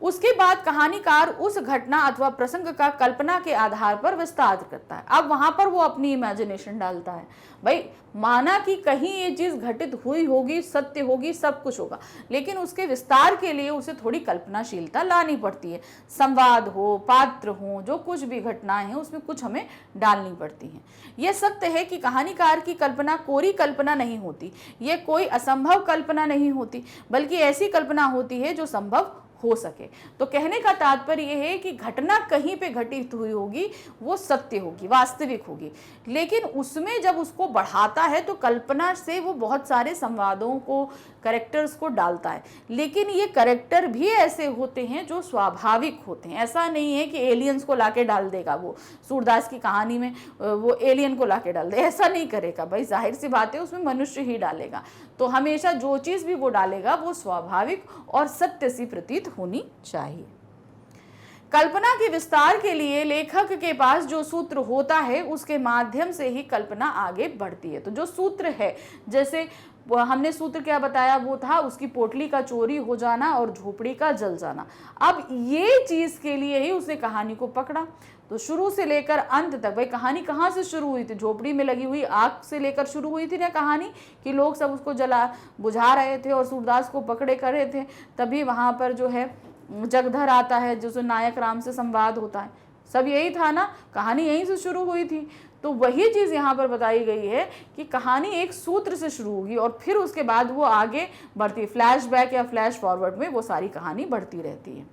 उसके बाद कहानीकार उस घटना अथवा प्रसंग का कल्पना के आधार पर विस्तार करता है। अब वहां पर वो अपनी इमेजिनेशन डालता है। भाई, माना कि कहीं ये चीज घटित हुई होगी, सत्य होगी, सब कुछ होगा, लेकिन उसके विस्तार के लिए उसे थोड़ी कल्पनाशीलता लानी पड़ती है। संवाद हो, पात्र हो, जो कुछ भी घटनाएं हैं उसमें कुछ हमें डालनी पड़ती हैं। यह सत्य है कि कहानीकार की कल्पना कोरी कल्पना नहीं होती, ये कोई असंभव कल्पना नहीं होती, बल्कि ऐसी कल्पना होती है जो संभव हो सके। तो कहने का तात्पर्य यह है कि घटना कहीं पे घटित हुई होगी, वो सत्य होगी, वास्तविक होगी, लेकिन उसमें जब उसको बढ़ाता है तो कल्पना से वो बहुत सारे संवादों को, कैरेक्टर्स को डालता है। लेकिन ये कैरेक्टर भी ऐसे होते हैं जो स्वाभाविक होते हैं। ऐसा नहीं है कि एलियंस को लाके डाल देगा, वो सूरदास की कहानी में वो एलियन को लाके डाल दे, ऐसा नहीं करेगा। भाई, जाहिर सी बात है, उसमें मनुष्य ही डालेगा। तो हमेशा जो चीज़ भी वो डालेगा वो स्वाभाविक और सत्य सी प्रतीत होनी चाहिए। कल्पना के विस्तार के लिए लेखक के पास जो सूत्र होता है उसके माध्यम से ही कल्पना आगे बढ़ती है। तो जो सूत्र है, जैसे हमने सूत्र क्या बताया, वो था उसकी पोटली का चोरी हो जाना और झोपड़ी का जल जाना। अब ये चीज के लिए ही उसने कहानी को पकड़ा। तो शुरू से लेकर अंत तक, भाई कहानी कहाँ से शुरू हुई थी, झोपड़ी में लगी हुई आग से लेकर शुरू हुई थी ना कहानी, कि लोग सब उसको जला बुझा रहे थे और सूरदास को पकड़े कर रहे थे। तभी वहां पर जो है जगधर आता है, जो नायक राम से संवाद होता है, सब यही था ना, कहानी यहीं से शुरू हुई थी। तो वही चीज़ यहाँ पर बताई गई है कि कहानी एक सूत्र से शुरू होगी और फिर उसके बाद वो आगे बढ़ती है। फ्लैशबैक या फ्लैश फॉरवर्ड में वो सारी कहानी बढ़ती रहती है।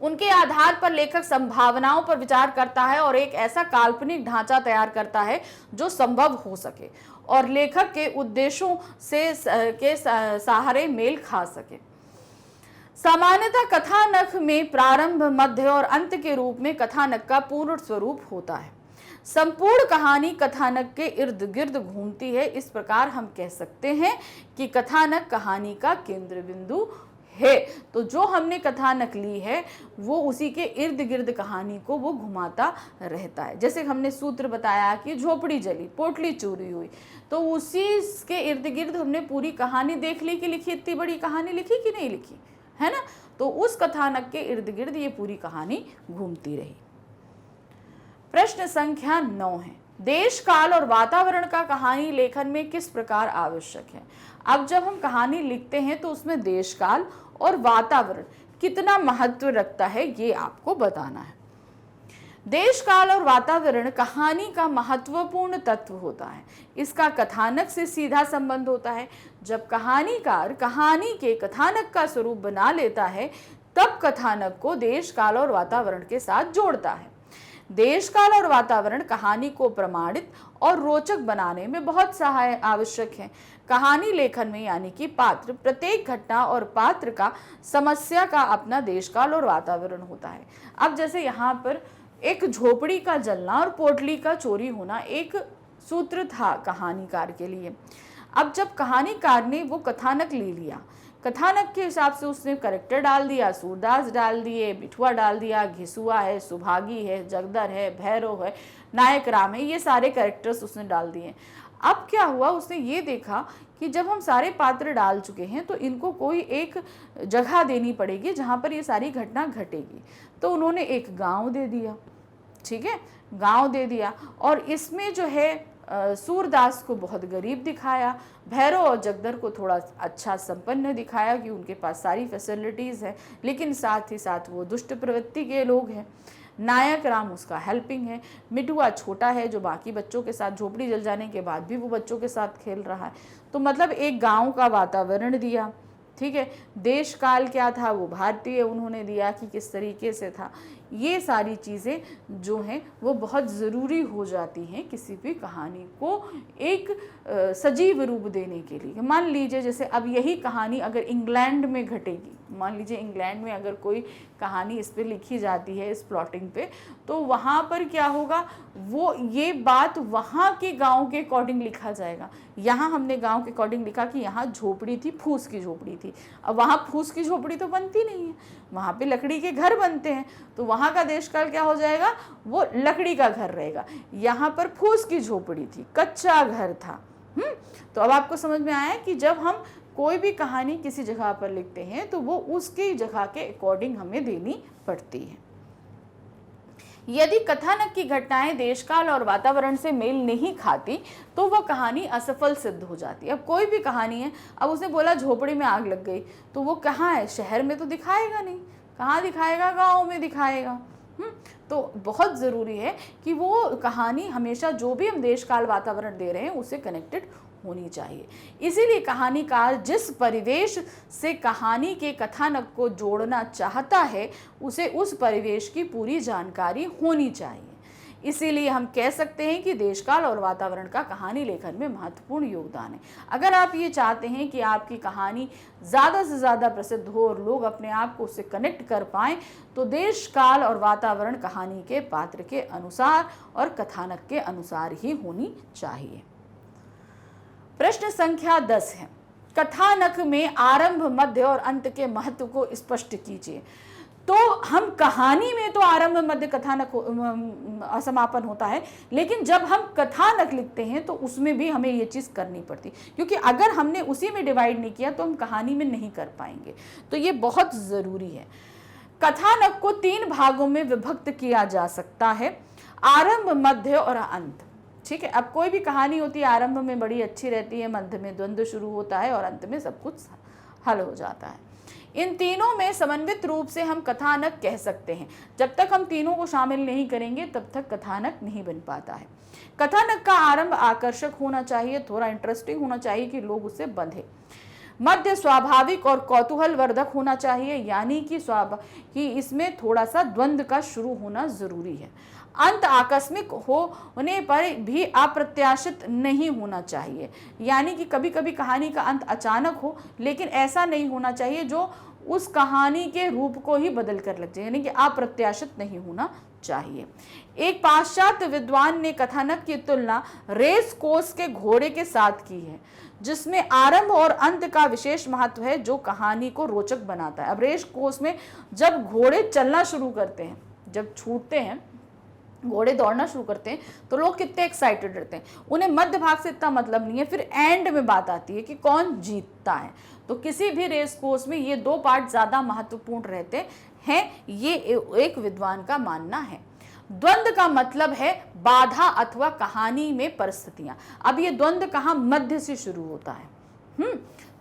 उनके आधार पर लेखक संभावनाओं पर विचार करता है और एक ऐसा काल्पनिक ढांचा तैयार करता है जो संभव हो सके और लेखक के उद्देश्यों से के सहारे मेल खा सके। सामान्यतः कथानक में प्रारंभ, मध्य और अंत के रूप में कथानक का पूर्ण स्वरूप होता है। संपूर्ण कहानी कथानक के इर्द गिर्द घूमती है। इस प्रकार हम कह सकते हैं कि कथानक कहानी का केंद्र बिंदु है। तो जो हमने कथानक ली है वो उसी के इर्द गिर्द कहानी को वो घुमाता रहता है। जैसे हमने सूत्र बताया कि झोपड़ी जली, पोटली चोरी हुई, तो उसी के इर्द गिर्द हमने पूरी कहानी देख ली कि लिखी, इतनी बड़ी कहानी लिखी कि नहीं लिखी, है ना। तो उस कथानक के इर्द गिर्द ये पूरी कहानी घूमती रही। प्रश्न संख्या 9 है, देश काल और वातावरण का कहानी लेखन में किस प्रकार आवश्यक है। अब जब हम कहानी लिखते हैं तो उसमें देश काल और वातावरण कितना महत्व रखता है ये आपको बताना है। देश काल और वातावरण कहानी का महत्वपूर्ण तत्व होता है। इसका कथानक से सीधा संबंध होता है। जब कहानीकार कहानी के कथानक का स्वरूप बना लेता है तब कथानक को देश काल और वातावरण के साथ जोड़ता है। देश काल और वातावरण कहानी को प्रमाणित और रोचक बनाने में बहुत सहाय आवश्यक है। कहानी लेखन में यानी कि पात्र, प्रत्येक घटना और पात्र का समस्या का अपना देश काल और वातावरण होता है। अब जैसे यहाँ पर एक झोपड़ी का जलना और पोटली का चोरी होना एक सूत्र था कहानीकार के लिए। अब जब कहानीकार ने वो कथानक ले लिया, कथानक के हिसाब से उसने करेक्टर डाल दिया, सूरदास डाल दिए, बिठुआ डाल दिया, घिसुआ है, सुभागी है, जगदर है, भैरव है, नायक राम है, ये सारे कैरेक्टर्स उसने डाल दिए। अब क्या हुआ, उसने ये देखा कि जब हम सारे पात्र डाल चुके हैं तो इनको कोई एक जगह देनी पड़ेगी जहाँ पर ये सारी घटना घटेगी। तो उन्होंने एक गाँव दे दिया, ठीक है, गाँव दे दिया। और इसमें जो है सूरदास को बहुत गरीब दिखाया, भैरव और जगदर को थोड़ा अच्छा संपन्न दिखाया कि उनके पास सारी फैसिलिटीज़ है, लेकिन साथ ही साथ वो दुष्ट प्रवृत्ति के लोग हैं। नायक राम उसका हेल्पिंग है। मिठुआ छोटा है जो बाकी बच्चों के साथ झोपड़ी जल जाने के बाद भी वो बच्चों के साथ खेल रहा है। तो मतलब एक गांव का वातावरण दिया, ठीक है। देश काल क्या था वो भारतीय उन्होंने दिया कि किस तरीके से था। ये सारी चीज़ें जो हैं वो बहुत ज़रूरी हो जाती हैं किसी भी कहानी को एक सजीव रूप देने के लिए। मान लीजिए जैसे अब यही कहानी अगर इंग्लैंड में घटेगी, मान लीजिए इंग्लैंड में अगर कोई कहानी इस पे लिखी जाती है, इस प्लॉटिंग पे, तो वहाँ पर क्या होगा, वो ये बात वहाँ के गांव के अकॉर्डिंग लिखा जाएगा। यहाँ हमने गांव के अकॉर्डिंग लिखा कि यहाँ झोपड़ी थी, फूस की झोपड़ी थी। अब वहाँ फूस की झोपड़ी तो बनती नहीं है, वहाँ पे लकड़ी के घर बनते हैं, तो वहाँ का देशकाल क्या हो जाएगा, वो लकड़ी का घर रहेगा। यहाँ पर फूस की झोपड़ी थी, कच्चा घर था। तो अब आपको समझ में आया कि जब हम कोई भी कहानी किसी जगह पर लिखते हैं तो वो उसकी जगह के अकॉर्डिंग हमें देनी पड़ती है। यदि कथानक की घटनाएं देशकाल और वातावरण से मेल नहीं खाती तो वह कहानी असफल सिद्ध हो जाती है। अब कोई भी कहानी है, अब उसने बोला झोपड़ी में आग लग गई, तो वो कहाँ है, शहर में तो दिखाएगा नहीं, कहाँ दिखाएगा, गाँव में दिखाएगा। तो बहुत ज़रूरी है कि वो कहानी हमेशा जो भी हम देशकाल वातावरण दे रहे हैं उससे कनेक्टेड होनी चाहिए। इसीलिए कहानीकार जिस परिवेश से कहानी के कथानक को जोड़ना चाहता है उसे उस परिवेश की पूरी जानकारी होनी चाहिए। इसीलिए हम कह सकते हैं कि देशकाल और वातावरण का कहानी लेखन में महत्वपूर्ण योगदान है। अगर आप ये चाहते हैं कि आपकी कहानी ज़्यादा से ज़्यादा प्रसिद्ध हो और लोग अपने आप को उससे कनेक्ट कर पाएँ, तो देशकाल और वातावरण कहानी के पात्र के अनुसार और कथानक के अनुसार ही होनी चाहिए। प्रश्न संख्या 10 है, कथानक में आरंभ, मध्य और अंत के महत्व को स्पष्ट कीजिए। तो हम कहानी में तो आरंभ, मध्य, कथानक समापन होता है, लेकिन जब हम कथानक लिखते हैं तो उसमें भी हमें ये चीज़ करनी पड़ती, क्योंकि अगर हमने उसी में डिवाइड नहीं किया तो हम कहानी में नहीं कर पाएंगे। तो ये बहुत ज़रूरी है। कथानक को 3 भागों में विभक्त किया जा सकता है, आरंभ, मध्य और अंत, ठीक है। अब कोई भी कहानी होती है, आरंभ में बड़ी अच्छी रहती है, मध्य में द्वंद्व शुरू होता है और अंत में सब कुछ हल हो जाता है। इन तीनों में समन्वित रूप से हम कथानक कह सकते हैं। जब तक हम तीनों को शामिल नहीं करेंगे तब तक कथानक नहीं बन पाता है। कथानक का आरंभ आकर्षक होना चाहिए, थोड़ा इंटरेस्टिंग होना चाहिए कि लोग उससे बंधे। मध्य स्वाभाविक और कौतूहल वर्धक होना चाहिए, यानी कि इसमें थोड़ा सा द्वंद्व का शुरू होना जरूरी है। अंत आकस्मिक होने पर भी अप्रत्याशित नहीं होना चाहिए, यानी कि कभी कभी कहानी का अंत अचानक हो, लेकिन ऐसा नहीं होना चाहिए जो उस कहानी के रूप को ही बदल कर लग जाए, यानी कि अप्रत्याशित नहीं होना चाहिए। एक पाश्चात्य विद्वान ने कथानक की तुलना रेस कोर्स के घोड़े के साथ की है, जिसमें आरंभ और अंत का विशेष महत्व है जो कहानी को रोचक बनाता है। अब रेस कोर्स में जब घोड़े चलना शुरू करते हैं, जब छूटते हैं, घोड़े दौड़ना शुरू करते हैं, तो लोग कितने एक्साइटेड रहते हैं। उन्हें मध्य भाग से इतना मतलब नहीं है, फिर एंड में बात आती है कि कौन जीतता है। तो किसी भी रेस कोर्स में ये 2 पार्ट ज़्यादा महत्वपूर्ण रहते हैं, ये एक विद्वान का मानना है। द्वंद्व का मतलब है बाधा अथवा कहानी में परिस्थितियां। अब ये द्वंद्व कहां, मध्य से शुरू होता है।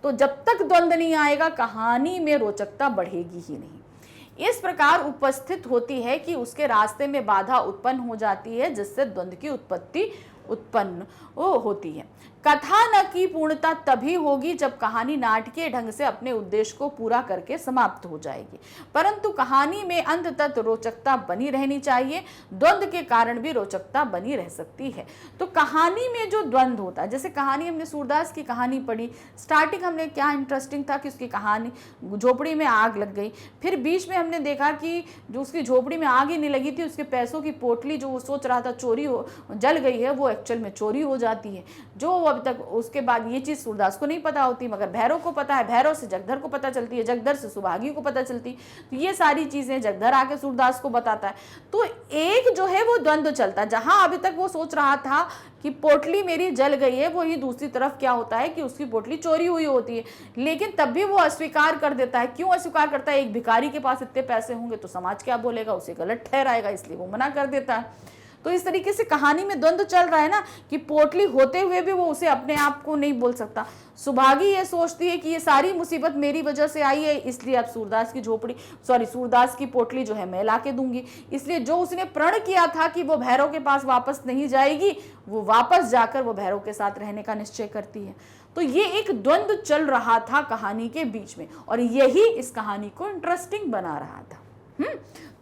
तो जब तक द्वंद्व नहीं आएगा कहानी में रोचकता बढ़ेगी ही नहीं। इस प्रकार उपस्थित होती है कि उसके रास्ते में बाधा उत्पन्न हो जाती है, जिससे द्वंद्व की उत्पत्ति उत्पन्न होती है। कथानक की पूर्णता तभी होगी जब कहानी नाटकीय ढंग से अपने उद्देश्य को पूरा करके समाप्त हो जाएगी, परंतु कहानी में अंत तक रोचकता बनी रहनी चाहिए। द्वंद्व के कारण भी रोचकता बनी रह सकती है। तो कहानी में जो द्वंद्व होता है, जैसे कहानी हमने सूरदास की कहानी पढ़ी, स्टार्टिंग हमने क्या इंटरेस्टिंग था कि उसकी कहानी झोपड़ी में आग लग गई, फिर बीच में हमने देखा कि जो उसकी झोपड़ी में आग ही नहीं लगी थी, उसके पैसों की पोटली जो वो सोच रहा था चोरी हो जल गई है, वो एक्चुअल में चोरी हो जाती है। जो अब तक उसके बाद ये चीज सूरदास को नहीं पता होती, मगर भैरव को पता है, भैरव से जगधर को पता चलती है, जगधर से सुभागी को पता चलती। तो ये सारी चीजें जगधर आके सूरदास को बताता है। तो एक जो है वो द्वंद्व चलता है, जहां अभी तक वो सोच रहा था कि पोटली मेरी जल गई है, वही दूसरी तरफ क्या होता है कि उसकी पोटली चोरी हुई होती है, लेकिन तब भी वो अस्वीकार कर देता है। क्यों अस्वीकार करता है? एक भिखारी के पास इतने पैसे होंगे तो समाज क्या बोलेगा, उसे गलत ठहराएगा, इसलिए वो मना कर देता है। तो इस तरीके से कहानी में द्वंद्व चल रहा है ना, कि पोटली होते हुए भी वो उसे अपने आप को नहीं बोल सकता। सुभागी ये सोचती है कि ये सारी मुसीबत मेरी वजह से आई है, इसलिए अब सूरदास की पोटली जो है मैं ला के दूंगी। इसलिए जो उसने प्रण किया था कि वो भैरव के पास वापस नहीं जाएगी, वो वापस जाकर वो भैरव के साथ रहने का निश्चय करती है। तो ये एक द्वंद्व चल रहा था कहानी के बीच में, और यही इस कहानी को इंटरेस्टिंग बना रहा था।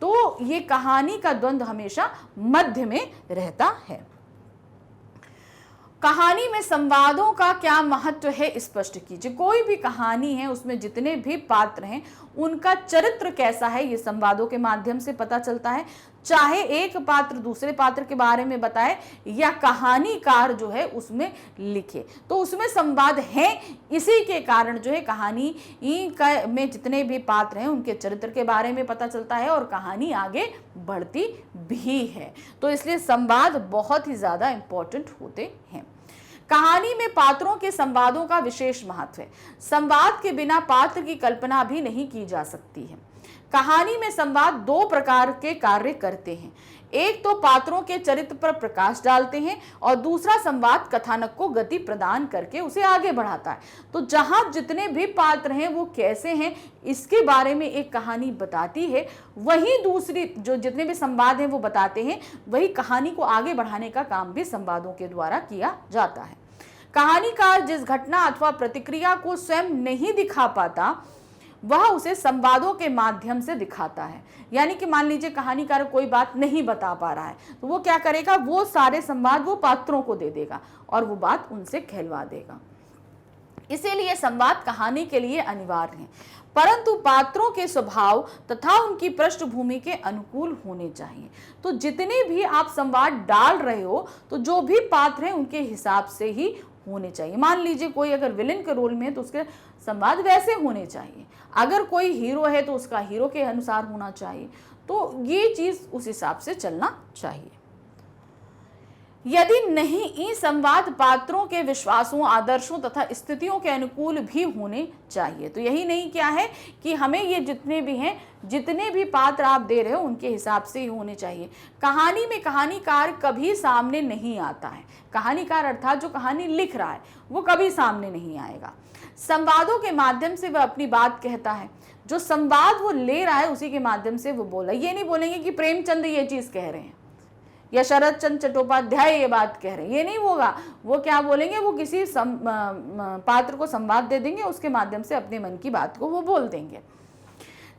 तो ये कहानी का द्वंद्व हमेशा मध्य में रहता है। कहानी में संवादों का क्या महत्व है स्पष्ट कीजिए। कोई भी कहानी है उसमें जितने भी पात्र हैं उनका चरित्र कैसा है ये संवादों के माध्यम से पता चलता है। चाहे एक पात्र दूसरे पात्र के बारे में बताए या कहानीकार जो है उसमें लिखे, तो उसमें संवाद है। इसी के कारण जो है कहानी में जितने भी पात्र हैं उनके चरित्र के बारे में पता चलता है और कहानी आगे बढ़ती भी है। तो इसलिए संवाद बहुत ही ज्यादा इंपॉर्टेंट होते हैं। कहानी में पात्रों के संवादों का विशेष महत्व है। संवाद के बिना पात्र की कल्पना भी नहीं की जा सकती है। कहानी में संवाद दो प्रकार के कार्य करते हैं। एक तो पात्रों के चरित्र पर प्रकाश डालते हैं और दूसरा संवाद कथानक को गति प्रदान करके उसे आगे बढ़ाता है। तो जहां जितने भी पात्र हैं वो कैसे हैं इसके बारे में एक कहानी बताती है, वहीं दूसरी जो जितने भी संवाद हैं वो बताते हैं, वही कहानी को आगे बढ़ाने का काम भी संवादों के द्वारा किया जाता है। कहानीकार जिस घटना अथवा प्रतिक्रिया को स्वयं नहीं दिखा पाता वह उसे संवादों के माध्यम से दिखाता है। यानी कि मान लीजिए कहानीकार कोई बात नहीं बता पा रहा है तो वो क्या करेगा, वो सारे संवाद वो पात्रों को दे देगा और वो बात उनसे कहलवा देगा। इसीलिए संवाद कहानी के लिए अनिवार्य है, परंतु पात्रों के स्वभाव तथा उनकी पृष्ठभूमि के अनुकूल होने चाहिए। तो जितने भी आप संवाद डाल रहे हो तो जो भी पात्र हैं उनके हिसाब से ही होने चाहिए। मान लीजिए कोई अगर विलेन के रोल में है तो उसके संवाद वैसे होने चाहिए, अगर कोई हीरो है तो उसका हीरो के अनुसार होना चाहिए। तो ये चीज उस हिसाब से चलना चाहिए। यदि नहीं इन संवाद पात्रों के विश्वासों, आदर्शों तथा स्थितियों के अनुकूल भी होने चाहिए। तो यही नहीं क्या है कि हमें ये जितने भी हैं, जितने भी पात्र आप दे रहे हो उनके हिसाब से ही होने चाहिए। कहानी में कहानीकार कभी सामने नहीं आता है। कहानीकार अर्थात जो कहानी लिख रहा है वो कभी सामने नहीं आएगा। संवादों के माध्यम से वह अपनी बात कहता है। जो संवाद वो ले रहा है उसी के माध्यम से वो बोला। ये नहीं बोलेंगे कि प्रेमचंद ये चीज कह रहे हैं या शरद चंद्र चट्टोपाध्याय ये बात कह रहे हैं, ये नहीं होगा। वो क्या बोलेंगे, वो किसी पात्र को संवाद दे देंगे, उसके माध्यम से अपने मन की बात को वो बोल देंगे।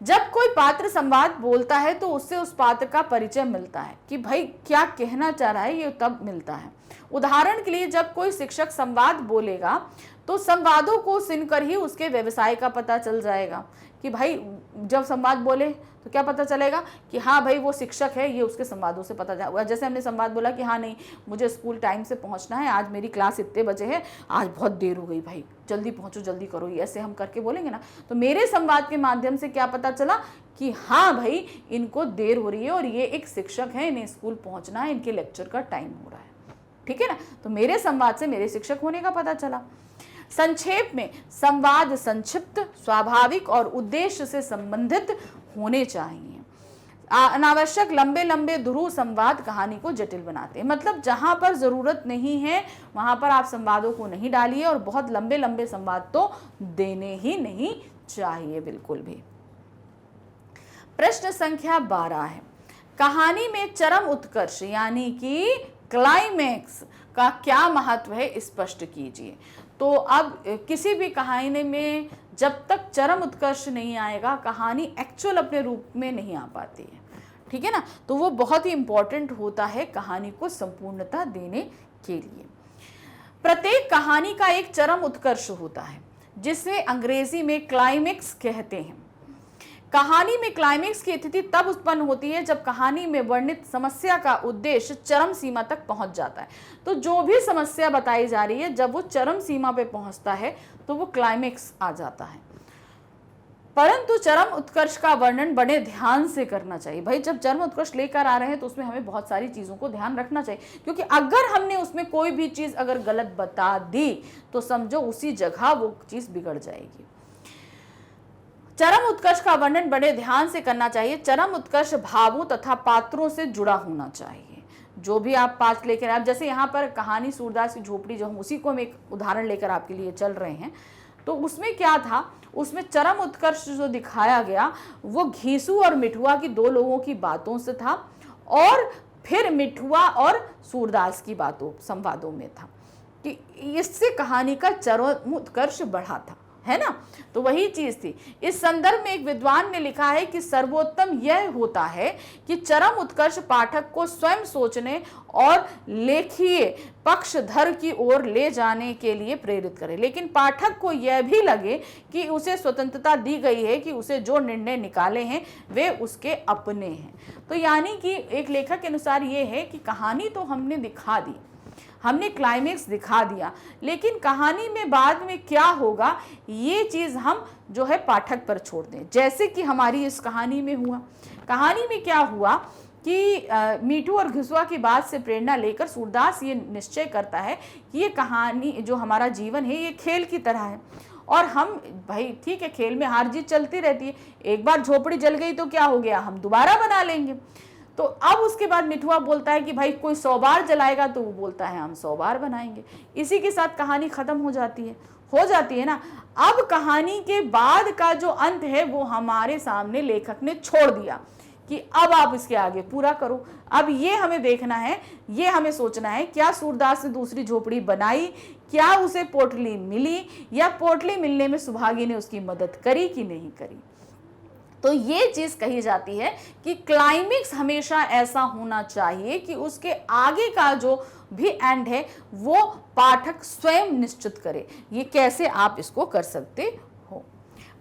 जब कोई पात्र संवाद बोलता है तो उससे उस पात्र का परिचय मिलता है कि भाई क्या कहना चाह रहा है, ये तब मिलता है। उदाहरण के लिए जब कोई शिक्षक संवाद बोलेगा तो संवादों को सुनकर ही उसके व्यवसाय का पता चल जाएगा कि भाई जब संवाद बोले तो क्या पता चलेगा कि हाँ भाई वो शिक्षक है, ये उसके संवादों से पता चला। जैसे हमने संवाद बोला कि हाँ नहीं मुझे स्कूल टाइम से पहुंचना है, आज मेरी क्लास इतने बजे है, आज बहुत देर हो गई भाई, जल्दी पहुंचो, जल्दी करो, ये ऐसे हम करके बोलेंगे ना। तो मेरे संवाद के माध्यम से क्या पता चला कि हाँ भाई इनको देर हो रही है और ये एक शिक्षक है, इन्हें स्कूल पहुंचना है, इनके लेक्चर का टाइम हो रहा है। ठीक है ना। तो मेरे संवाद से मेरे शिक्षक होने का पता चला। संक्षेप में संवाद संक्षिप्त, स्वाभाविक और उद्देश्य से संबंधित होने चाहिए। अनावश्यक लंबे लंबे ध्रुव संवाद कहानी को जटिल बनाते हैं। मतलब जहां पर जरूरत नहीं है वहां पर आप संवादों को नहीं डालिए, और बहुत लंबे लंबे संवाद तो देने ही नहीं चाहिए बिल्कुल भी। प्रश्न संख्या 12 है, कहानी में चरम उत्कर्ष यानी कि क्लाइमैक्स का क्या महत्व है, स्पष्ट कीजिए। तो अब किसी भी कहानी में जब तक चरम उत्कर्ष नहीं आएगा कहानी एक्चुअल अपने रूप में नहीं आ पाती है, ठीक है ना। तो वो बहुत ही इंपॉर्टेंट होता है कहानी को संपूर्णता देने के लिए। प्रत्येक कहानी का एक चरम उत्कर्ष होता है जिसे अंग्रेजी में क्लाइमेक्स कहते हैं। कहानी में क्लाइमेक्स की स्थिति तब उत्पन्न होती है जब कहानी में वर्णित समस्या का उद्देश्य चरम सीमा तक पहुंच जाता है। तो जो भी समस्या बताई जा रही है जब वो चरम सीमा पे पहुंचता है तो वो क्लाइमेक्स आ जाता है। परंतु चरम उत्कर्ष का वर्णन बड़े ध्यान से करना चाहिए। भाई जब चरम उत्कर्ष लेकर आ रहे हैं तो उसमें हमें बहुत सारी चीजों को ध्यान रखना चाहिए, क्योंकि अगर हमने उसमें कोई भी चीज अगर गलत बता दी तो समझो उसी जगह वो चीज बिगड़ जाएगी। चरम उत्कर्ष का वर्णन बड़े ध्यान से करना चाहिए। चरम उत्कर्ष भावों तथा पात्रों से जुड़ा होना चाहिए। जो भी आप पाठ लेकर आप, जैसे यहाँ पर कहानी सूरदास की झोपड़ी जो हम उसी को हम एक उदाहरण लेकर आपके लिए चल रहे हैं, तो उसमें क्या था, उसमें चरम उत्कर्ष जो दिखाया गया वो घीसू और मिठुआ की दो लोगों की बातों से था, और फिर मिठुआ और सूरदास की बातों संवादों में था कि इससे कहानी का चरम उत्कर्ष बढ़ा था, है ना। तो वही चीज थी। इस संदर्भ में एक विद्वान ने लिखा है कि सर्वोत्तम यह होता है कि चरम उत्कर्ष पाठक को स्वयं सोचने और लेखीय पक्षधर की ओर ले जाने के लिए प्रेरित करे, लेकिन पाठक को यह भी लगे कि उसे स्वतंत्रता दी गई है कि उसे जो निर्णय निकाले हैं वे उसके अपने हैं। तो यानी कि एक लेखक के अनुसार ये है कि कहानी तो हमने दिखा दी, हमने क्लाइमेक्स दिखा दिया, लेकिन कहानी में बाद में क्या होगा ये चीज हम जो है पाठक पर छोड़ दें। जैसे कि हमारी इस कहानी में हुआ। कहानी में क्या हुआ कि मीठू और घिसुआ की बात से प्रेरणा लेकर सूरदास ये निश्चय करता है कि ये कहानी जो हमारा जीवन है ये खेल की तरह है, और हम भाई ठीक है खेल में हार जीत चलती रहती है, एक बार झोपड़ी जल गई तो क्या हो गया, हम दोबारा बना लेंगे। तो अब उसके बाद मिठुआ बोलता है कि भाई कोई 100 बार जलाएगा, तो वो बोलता है हम 100 बार बनाएंगे। इसी के साथ कहानी खत्म हो जाती है ना। अब कहानी के बाद का जो अंत है वो हमारे सामने लेखक ने छोड़ दिया कि अब आप इसके आगे पूरा करो। अब ये हमें देखना है, ये हमें सोचना है, क्या सूरदास ने दूसरी झोपड़ी बनाई, क्या उसे पोटली मिली, या पोटली मिलने में सुभागी ने उसकी मदद करी कि नहीं करी। तो ये चीज कही जाती है कि क्लाइमेक्स हमेशा ऐसा होना चाहिए कि उसके आगे का जो भी एंड है वो पाठक स्वयं निश्चित करे। ये कैसे आप इसको कर सकते हो।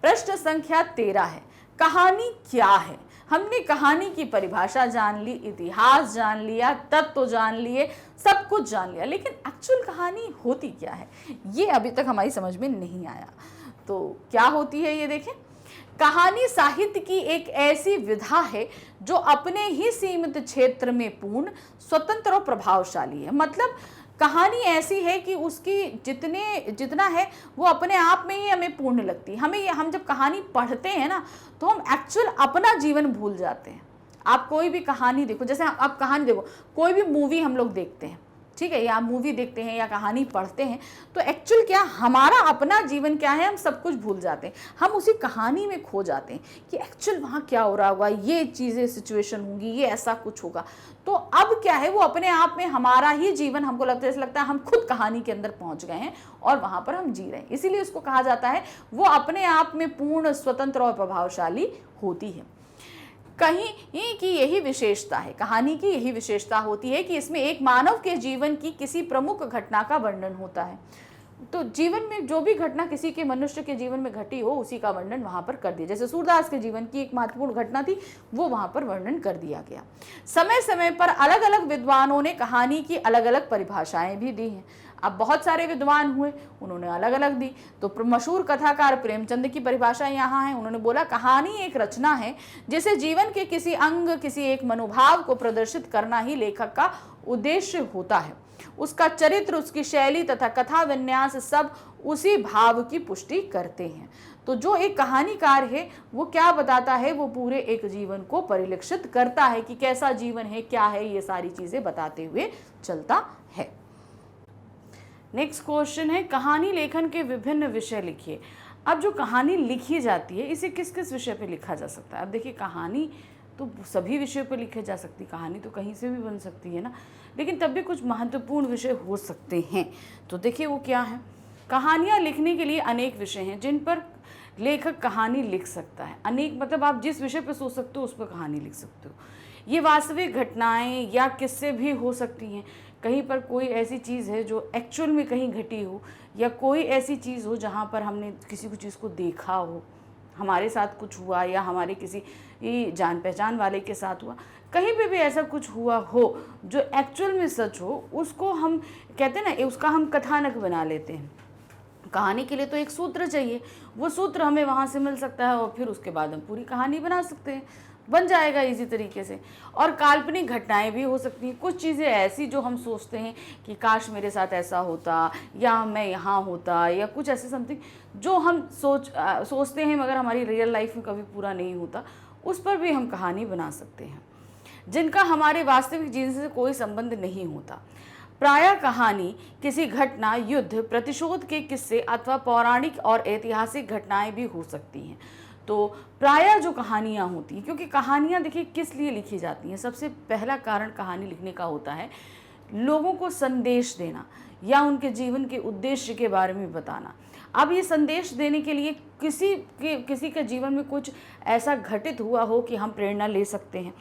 प्रश्न संख्या 13 है, कहानी क्या है। हमने कहानी की परिभाषा जान ली, इतिहास जान लिया, तत्व जान लिए, सब कुछ जान लिया, लेकिन एक्चुअल कहानी होती क्या है ये अभी तक हमारी समझ में नहीं आया। तो क्या होती है ये देखें। कहानी साहित्य की एक ऐसी विधा है जो अपने ही सीमित क्षेत्र में पूर्ण, स्वतंत्र और प्रभावशाली है। मतलब कहानी ऐसी है कि उसकी जितना है वो अपने आप में ही हमें पूर्ण लगती है। हम जब कहानी पढ़ते हैं ना तो हम एक्चुअल अपना जीवन भूल जाते हैं। आप कोई भी कहानी देखो, जैसे आप कहानी देखो, कोई भी मूवी हम लोग देखते हैं, ठीक है, या मूवी देखते हैं या कहानी पढ़ते हैं, तो एक्चुअल क्या हमारा अपना जीवन क्या है हम सब कुछ भूल जाते हैं। हम उसी कहानी में खो जाते हैं कि एक्चुअल वहाँ क्या हो रहा होगा, ये चीज़ें सिचुएशन होंगी, ये ऐसा कुछ होगा। तो अब क्या है वो अपने आप में हमारा ही जीवन हमको लगता है, ऐसा लगता है हम खुद कहानी के अंदर पहुँच गए हैं और वहाँ पर हम जी रहे हैं। इसीलिए उसको कहा जाता है वो अपने आप में पूर्ण, स्वतंत्र और प्रभावशाली होती है। कहीं की यही विशेषता है, कहानी की यही विशेषता होती है कि इसमें एक मानव के जीवन की किसी प्रमुख घटना का वर्णन होता है। तो जीवन में जो भी घटना किसी के मनुष्य के जीवन में घटी हो उसी का वर्णन वहां पर कर दिया। जैसे सूरदास के जीवन की एक महत्वपूर्ण घटना थी, वो वहां पर वर्णन कर दिया गया। समय समय पर अलग अलग विद्वानों ने कहानी की अलग अलग परिभाषाएं भी दी हैं। अब बहुत सारे विद्वान हुए, उन्होंने अलग अलग दी। तो मशहूर कथाकार प्रेमचंद की परिभाषा यहाँ है। उन्होंने बोला कहानी एक रचना है जिसे जीवन के किसी अंग, किसी एक मनोभाव को प्रदर्शित करना ही लेखक का उद्देश्य होता है। उसका चरित्र, उसकी शैली तथा कथा विन्यास सब उसी भाव की पुष्टि करते हैं। तो जो एक कहानीकार है वो क्या बताता है, वो पूरे एक जीवन को परिलक्षित करता है कि कैसा जीवन है, क्या है, ये सारी चीजें बताते हुए चलता है। नेक्स्ट क्वेश्चन है, कहानी लेखन के विभिन्न विषय लिखिए। अब जो कहानी लिखी जाती है इसे किस किस विषय पे लिखा जा सकता है? अब देखिए, कहानी तो सभी विषयों पर लिखी जा सकती, कहानी तो कहीं से भी बन सकती है ना, लेकिन तब भी कुछ महत्वपूर्ण विषय हो सकते हैं। तो देखिए वो क्या है। कहानियाँ लिखने के लिए अनेक विषय हैं जिन पर लेखक कहानी लिख सकता है। अनेक मतलब आप जिस विषय पर सोच सकते हो उस पर कहानी लिख सकते हो। ये वास्तविक घटनाएं या किस्से भी हो सकती हैं। कहीं पर कोई ऐसी चीज़ है जो एक्चुअल में कहीं घटी हो, या कोई ऐसी चीज़ हो जहाँ पर हमने किसी को चीज़ को देखा हो, हमारे साथ कुछ हुआ या हमारे किसी जान पहचान वाले के साथ हुआ, कहीं पे भी ऐसा कुछ हुआ हो जो एक्चुअल में सच हो, उसको हम कहते हैं ना, उसका हम कथानक बना लेते हैं। कहानी के लिए तो एक सूत्र चाहिए, वो सूत्र हमें वहाँ से मिल सकता है और फिर उसके बाद हम पूरी कहानी बना सकते हैं, बन जाएगा इसी तरीके से। और काल्पनिक घटनाएं भी हो सकती हैं, कुछ चीज़ें ऐसी जो हम सोचते हैं कि काश मेरे साथ ऐसा होता, या मैं यहाँ होता, या कुछ ऐसे समथिंग जो हम सोचते हैं मगर हमारी रियल लाइफ में कभी पूरा नहीं होता, उस पर भी हम कहानी बना सकते हैं, जिनका हमारे वास्तविक जीवन से कोई संबंध नहीं होता। प्रायः कहानी किसी घटना, युद्ध, प्रतिशोध के किस्से अथवा पौराणिक और ऐतिहासिक घटनाएं भी हो सकती हैं। तो प्रायः जो कहानियाँ होती हैं, क्योंकि कहानियाँ देखिए किस लिए लिखी जाती हैं, सबसे पहला कारण कहानी लिखने का होता है लोगों को संदेश देना या उनके जीवन के उद्देश्य के बारे में बताना। अब ये संदेश देने के लिए किसी के जीवन में कुछ ऐसा घटित हुआ हो कि हम प्रेरणा ले सकते हैं,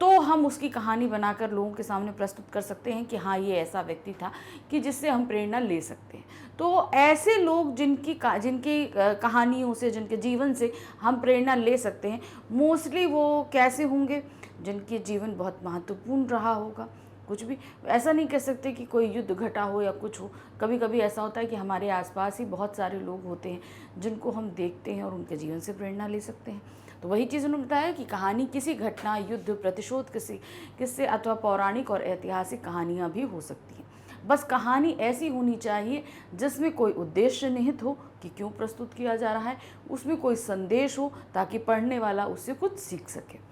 तो हम उसकी कहानी बनाकर लोगों के सामने प्रस्तुत कर सकते हैं कि हाँ, ये ऐसा व्यक्ति था कि जिससे हम प्रेरणा ले सकते हैं। तो ऐसे लोग जिनकी कहानियों से, जिनके जीवन से हम प्रेरणा ले सकते हैं, मोस्टली वो कैसे होंगे, जिनके जीवन बहुत महत्वपूर्ण रहा होगा। कुछ भी ऐसा नहीं कह सकते कि कोई युद्ध घटा हो या कुछ हो। कभी कभी ऐसा होता है कि हमारे आसपास ही बहुत सारे लोग होते हैं जिनको हम देखते हैं और उनके जीवन से प्रेरणा ले सकते हैं। तो वही चीज़ उन्होंने बताया कि कहानी किसी घटना, युद्ध, प्रतिशोध किस्से अथवा पौराणिक और ऐतिहासिक कहानियाँ भी हो सकती हैं। बस कहानी ऐसी होनी चाहिए जिसमें कोई उद्देश्य निहित हो कि क्यों प्रस्तुत किया जा रहा है, उसमें कोई संदेश हो ताकि पढ़ने वाला उससे कुछ सीख सके।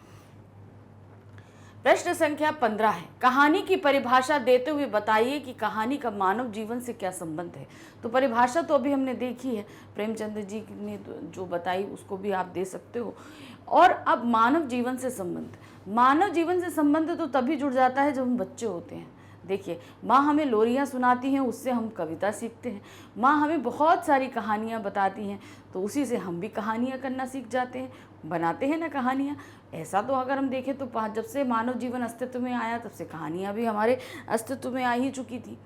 प्रश्न संख्या 15 है, कहानी की परिभाषा देते हुए बताइए कि कहानी का मानव जीवन से क्या संबंध है। तो परिभाषा तो अभी हमने देखी है, प्रेमचंद जी ने जो बताई उसको भी आप दे सकते हो। और अब मानव जीवन से संबंध, मानव जीवन से संबंध तो तभी जुड़ जाता है जब हम बच्चे होते हैं। देखिए, माँ हमें लोरियाँ सुनाती हैं, उससे हम कविता सीखते हैं। माँ हमें बहुत सारी कहानियाँ बताती हैं, तो उसी से हम भी कहानियाँ करना सीख जाते हैं, बनाते हैं ना कहानियाँ। ऐसा तो अगर हम देखें तो जब से मानव जीवन अस्तित्व में आया तब से कहानियाँ भी हमारे अस्तित्व में आ ही चुकी थी।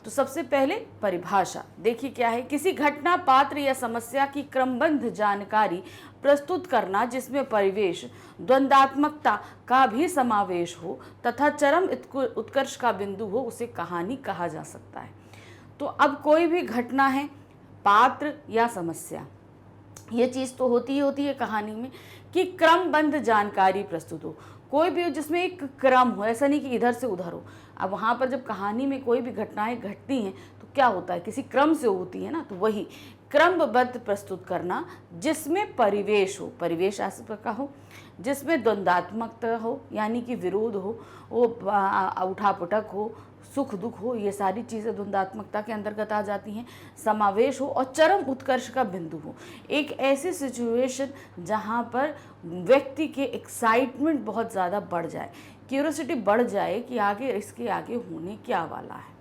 तो सबसे पहले परिभाषा देखिए क्या है, किसी घटना, पात्र या समस्या की क्रमबद्ध जानकारी प्रस्तुत करना जिसमें परिवेश, द्वंद्वात्मकता का भी समावेश हो तथा चरम उत्कर्ष का बिंदु हो, उसे कहानी कहा जा सकता है। तो अब कोई भी घटना है, पात्र या समस्या, ये चीज़ तो होती ही होती है कहानी में कि क्रमबद्ध जानकारी प्रस्तुत हो, कोई भी हो जिसमें एक क्रम हो, ऐसा नहीं कि इधर से उधर हो। अब वहाँ पर जब कहानी में कोई भी घटनाएं घटती हैं तो क्या होता है, किसी क्रम से होती है ना, तो वही क्रमबद्ध प्रस्तुत करना जिसमें परिवेश हो, परिवेश आसपास का हो, जिसमें द्वंद्वात्मकता हो यानी कि विरोध हो, वो उठापटक हो, सुख दुख हो, ये सारी चीज़ें द्वंद्वात्मकता के अंतर्गत आ जाती हैं। समावेश हो और चरम उत्कर्ष का बिंदु हो, एक ऐसी सिचुएशन जहाँ पर व्यक्ति के एक्साइटमेंट बहुत ज़्यादा बढ़ जाए, क्यूरियोसिटी बढ़ जाए कि आगे इसके आगे होने क्या वाला है,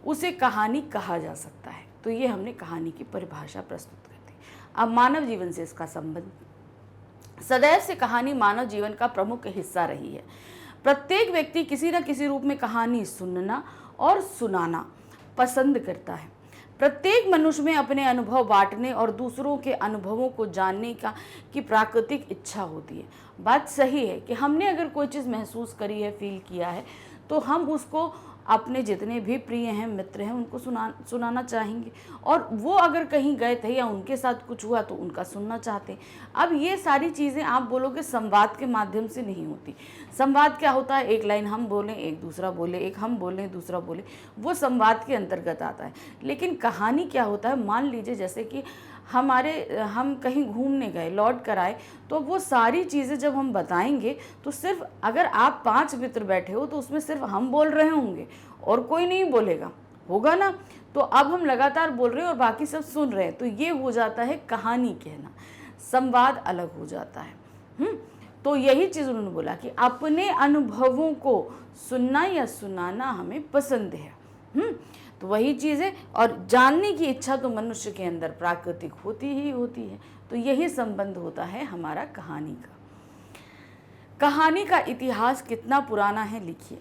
उसे कहानी कहा जा सकता है। तो ये हमने कहानी की परिभाषा प्रस्तुत कर दी। अब मानव जीवन से इसका संबंध, सदैव से कहानी मानव जीवन का प्रमुख हिस्सा रही है। प्रत्येक व्यक्ति किसी न किसी रूप में कहानी सुनना और सुनाना पसंद करता है। प्रत्येक मनुष्य में अपने अनुभव बांटने और दूसरों के अनुभवों को जानने की प्राकृतिक इच्छा होती है। बात सही है कि हमने अगर कोई चीज़ महसूस करी है, फील किया है, तो हम उसको अपने जितने भी प्रिय हैं, मित्र हैं, उनको सुनाना चाहेंगे। और वो अगर कहीं गए थे या उनके साथ कुछ हुआ तो उनका सुनना चाहते हैं। अब ये सारी चीज़ें आप बोलोगे संवाद के माध्यम से नहीं होती। संवाद क्या होता है, एक लाइन हम बोलें, एक दूसरा बोले, एक हम बोलें, दूसरा बोले, वो संवाद के अंतर्गत आता है। लेकिन कहानी क्या होता है, मान लीजिए जैसे कि हम कहीं घूमने गए, लौट कर आए, तो वो सारी चीज़ें जब हम बताएंगे तो सिर्फ अगर आप 5 मित्र बैठे हो तो उसमें सिर्फ हम बोल रहे होंगे और कोई नहीं बोलेगा, होगा ना। तो अब हम लगातार बोल रहे हैं और बाकी सब सुन रहे हैं, तो ये हो जाता है कहानी कहना, संवाद अलग हो जाता है। तो यही चीज़ उन्होंने बोला कि अपने अनुभवों को सुनना या सुनाना हमें पसंद है। तो वही चीज़ है, और जानने की इच्छा तो मनुष्य के अंदर प्राकृतिक होती ही होती है। तो यही संबंध होता है हमारा कहानी का। कहानी का इतिहास कितना पुराना है, लिखिए।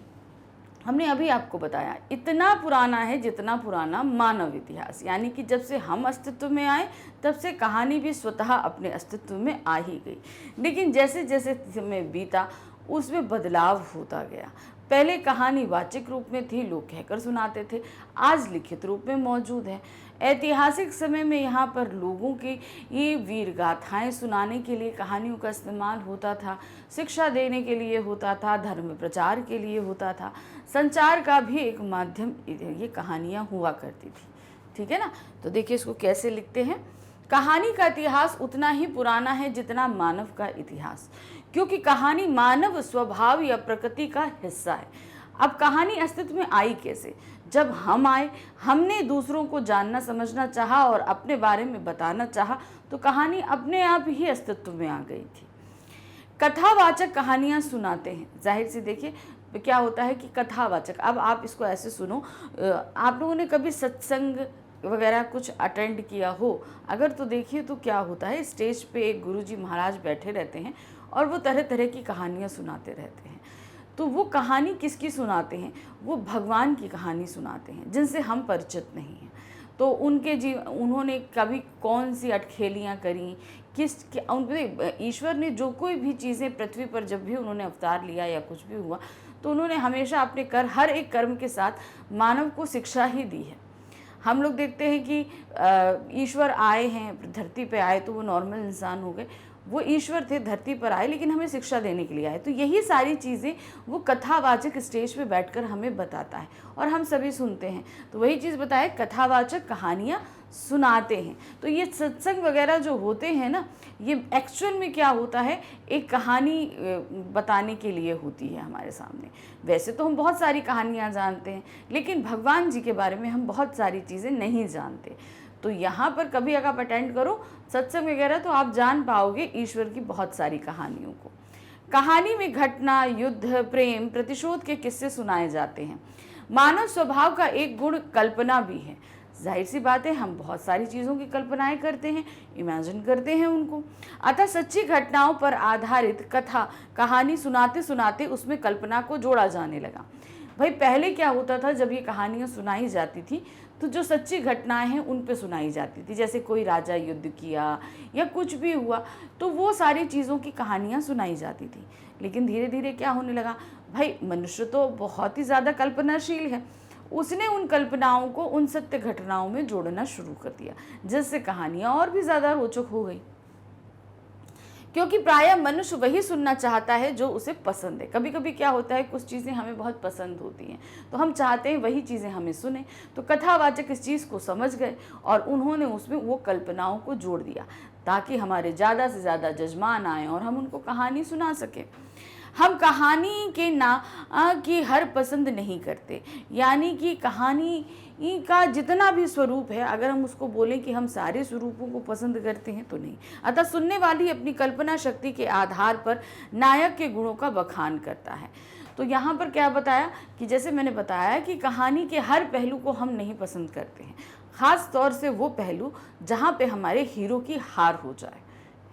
हमने अभी आपको बताया इतना पुराना है जितना पुराना मानव इतिहास, यानी कि जब से हम अस्तित्व में आए तब से कहानी भी स्वतः अपने अस्तित्व में आ ही गई। लेकिन जैसे जैसे समय बीता उसमें बदलाव होता गया। पहले कहानी वाचिक रूप में थी, लोग कहकर सुनाते थे, आज लिखित रूप में मौजूद है। ऐतिहासिक समय में यहाँ पर लोगों की ये वीर गाथाएँ सुनाने के लिए कहानियों का इस्तेमाल होता था, शिक्षा देने के लिए होता था, धर्म प्रचार के लिए होता था, संचार का भी एक माध्यम ये कहानियाँ हुआ करती थी। ठीक है ना। तो देखिए इसको कैसे लिखते हैं। कहानी का इतिहास उतना ही पुराना है जितना मानव का इतिहास, क्योंकि कहानी मानव स्वभाव या प्रकृति का हिस्सा है। अब कहानी अस्तित्व में आई कैसे? जब हम आए, हमने दूसरों को जानना समझना चाहा और अपने बारे में बताना चाहा, तो कहानी अपने आप ही अस्तित्व में आ गई थी। कथावाचक कहानियाँ सुनाते हैं। जाहिर सी देखिए क्या होता है कि कथावाचक, अब आप इसको ऐसे सुनो, आप लोगों ने कभी सत्संग वगैरह कुछ अटेंड किया हो अगर, तो देखिए तो क्या होता है, स्टेज पे एक गुरुजी महाराज बैठे रहते हैं और वो तरह तरह की कहानियाँ सुनाते रहते हैं। तो वो कहानी किसकी सुनाते हैं? वो भगवान की कहानी सुनाते हैं जिनसे हम परिचित नहीं हैं। तो उन्होंने कभी कौन सी अटखेलियाँ करी, ईश्वर ने जो कोई भी चीज़ें पृथ्वी पर जब भी उन्होंने अवतार लिया या कुछ भी हुआ, तो उन्होंने हमेशा अपने हर एक कर्म के साथ मानव को शिक्षा ही दी है। हम लोग देखते हैं कि ईश्वर आए हैं, धरती पे आए तो वो नॉर्मल इंसान हो गए, वो ईश्वर थे, धरती पर आए लेकिन हमें शिक्षा देने के लिए आए। तो यही सारी चीज़ें वो कथावाचक स्टेज पे बैठकर हमें बताता है और हम सभी सुनते हैं। तो वही चीज़ बताए, कथावाचक कहानियाँ सुनाते हैं। तो ये सत्संग वगैरह जो होते हैं ना, ये एक्चुअल में क्या होता है, एक कहानी बताने के लिए होती है हमारे सामने। वैसे तो हम बहुत सारी कहानियाँ जानते हैं, लेकिन भगवान जी के बारे में हम बहुत सारी चीज़ें नहीं जानते। तो यहाँ पर कभी अगर आप अटेंड करो सत्संग वगैरह, तो आप जान पाओगे ईश्वर की बहुत सारी कहानियों को। कहानी में घटना, युद्ध, प्रेम, प्रतिशोध के किस्से सुनाए जाते हैं। मानव स्वभाव का एक गुण कल्पना भी है। जाहिर सी बात है, हम बहुत सारी चीज़ों की कल्पनाएं करते हैं, इमेजिन करते हैं उनको। अतः सच्ची घटनाओं पर आधारित कहानी सुनाते सुनाते उसमें कल्पना को जोड़ा जाने लगा। भाई पहले क्या होता था, जब ये कहानियाँ सुनाई जाती थी तो जो सच्ची घटनाएं हैं उन पे सुनाई जाती थी। जैसे कोई राजा युद्ध किया या कुछ भी हुआ तो वो सारी चीज़ों की कहानियाँ सुनाई जाती थी। लेकिन धीरे धीरे क्या होने लगा, भाई मनुष्य तो बहुत ही ज़्यादा कल्पनाशील है, उसने उन कल्पनाओं को उन सत्य घटनाओं में जोड़ना शुरू कर दिया, जिससे कहानियाँ और भी ज़्यादा रोचक हो गई। क्योंकि प्रायः मनुष्य वही सुनना चाहता है जो उसे पसंद है। कभी कभी क्या होता है, कुछ चीज़ें हमें बहुत पसंद होती हैं तो हम चाहते हैं वही चीज़ें हमें सुने। तो कथावाचक इस चीज़ को समझ गए और उन्होंने उसमें वो कल्पनाओं को जोड़ दिया ताकि हमारे ज़्यादा से ज़्यादा जजमान आएँ और हम उनको कहानी सुना सकें। हम कहानी के की हर पसंद नहीं करते, यानी कि कहानी का जितना भी स्वरूप है, अगर हम उसको बोलें कि हम सारे स्वरूपों को पसंद करते हैं तो नहीं। अतः सुनने वाली अपनी कल्पना शक्ति के आधार पर नायक के गुणों का बखान करता है। तो यहाँ पर क्या बताया कि जैसे मैंने बताया कि कहानी के हर पहलू को हम नहीं पसंद करते हैं, ख़ास तौर से वो पहलू जहाँ पे हमारे हीरो की हार हो जाए,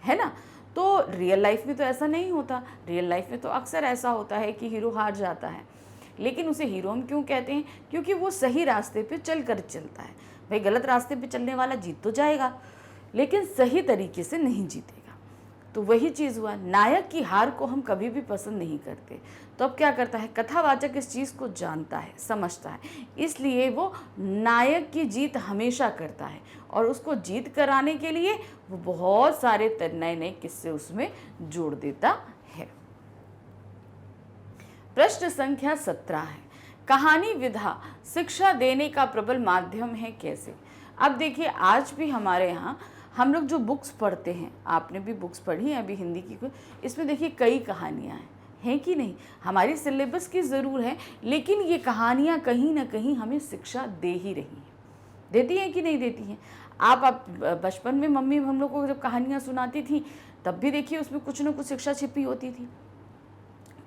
है ना। तो रियल लाइफ में तो ऐसा नहीं होता। रियल लाइफ में तो अक्सर ऐसा होता है कि हीरो हार जाता है, लेकिन उसे हीरो हम क्यों कहते हैं? क्योंकि वो सही रास्ते पे चलकर चलता है। भाई गलत रास्ते पे चलने वाला जीत तो जाएगा, लेकिन सही तरीके से नहीं जीतेगा। तो वही चीज़ हुआ, नायक की हार को हम कभी भी पसंद नहीं करते। तो अब क्या करता है, कथावाचक इस चीज़ को जानता है, समझता है, इसलिए वो नायक की जीत हमेशा करता है और उसको जीत कराने के लिए वो बहुत सारे नए नए किस्से उसमें जोड़ देता है। प्रश्न संख्या 17 है, कहानी विधा शिक्षा देने का प्रबल माध्यम है कैसे? अब देखिए, आज भी हमारे यहाँ हम लोग जो बुक्स पढ़ते हैं, आपने भी बुक्स पढ़ी हैं अभी हिंदी की, इसमें देखिए कई कहानियाँ हैं कि नहीं। हमारी सिलेबस की ज़रूर है, लेकिन ये कहानियाँ कहीं ना कहीं हमें शिक्षा दे ही रही हैं। देती हैं कि नहीं देती हैं। आप बचपन में मम्मी हम लोग को जब कहानियाँ सुनाती थी तब भी देखिए उसमें कुछ ना कुछ शिक्षा छिपी होती थी।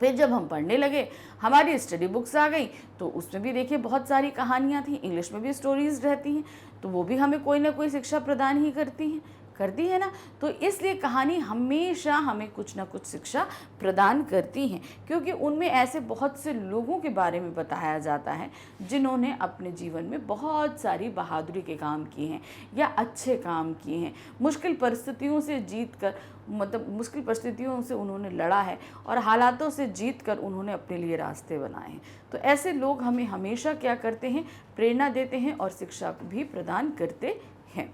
फिर जब हम पढ़ने लगे, हमारी स्टडी बुक्स आ गई, तो उसमें भी देखिए बहुत सारी कहानियाँ थी, इंग्लिश में भी स्टोरीज रहती हैं, तो वो भी हमें कोई ना कोई शिक्षा प्रदान ही करती है ना। तो इसलिए कहानी हमेशा हमें कुछ ना कुछ शिक्षा प्रदान करती हैं, क्योंकि उनमें ऐसे बहुत से लोगों के बारे में बताया जाता है जिन्होंने अपने जीवन में बहुत सारी बहादुरी के काम किए हैं या अच्छे काम किए हैं, मुश्किल परिस्थितियों से जीत कर, मतलब मुश्किल परिस्थितियों से उन्होंने लड़ा है और हालातों से जीत कर उन्होंने अपने लिए रास्ते बनाए हैं। तो ऐसे लोग हमें हमेशा क्या करते हैं, प्रेरणा देते हैं और शिक्षा भी प्रदान करते हैं।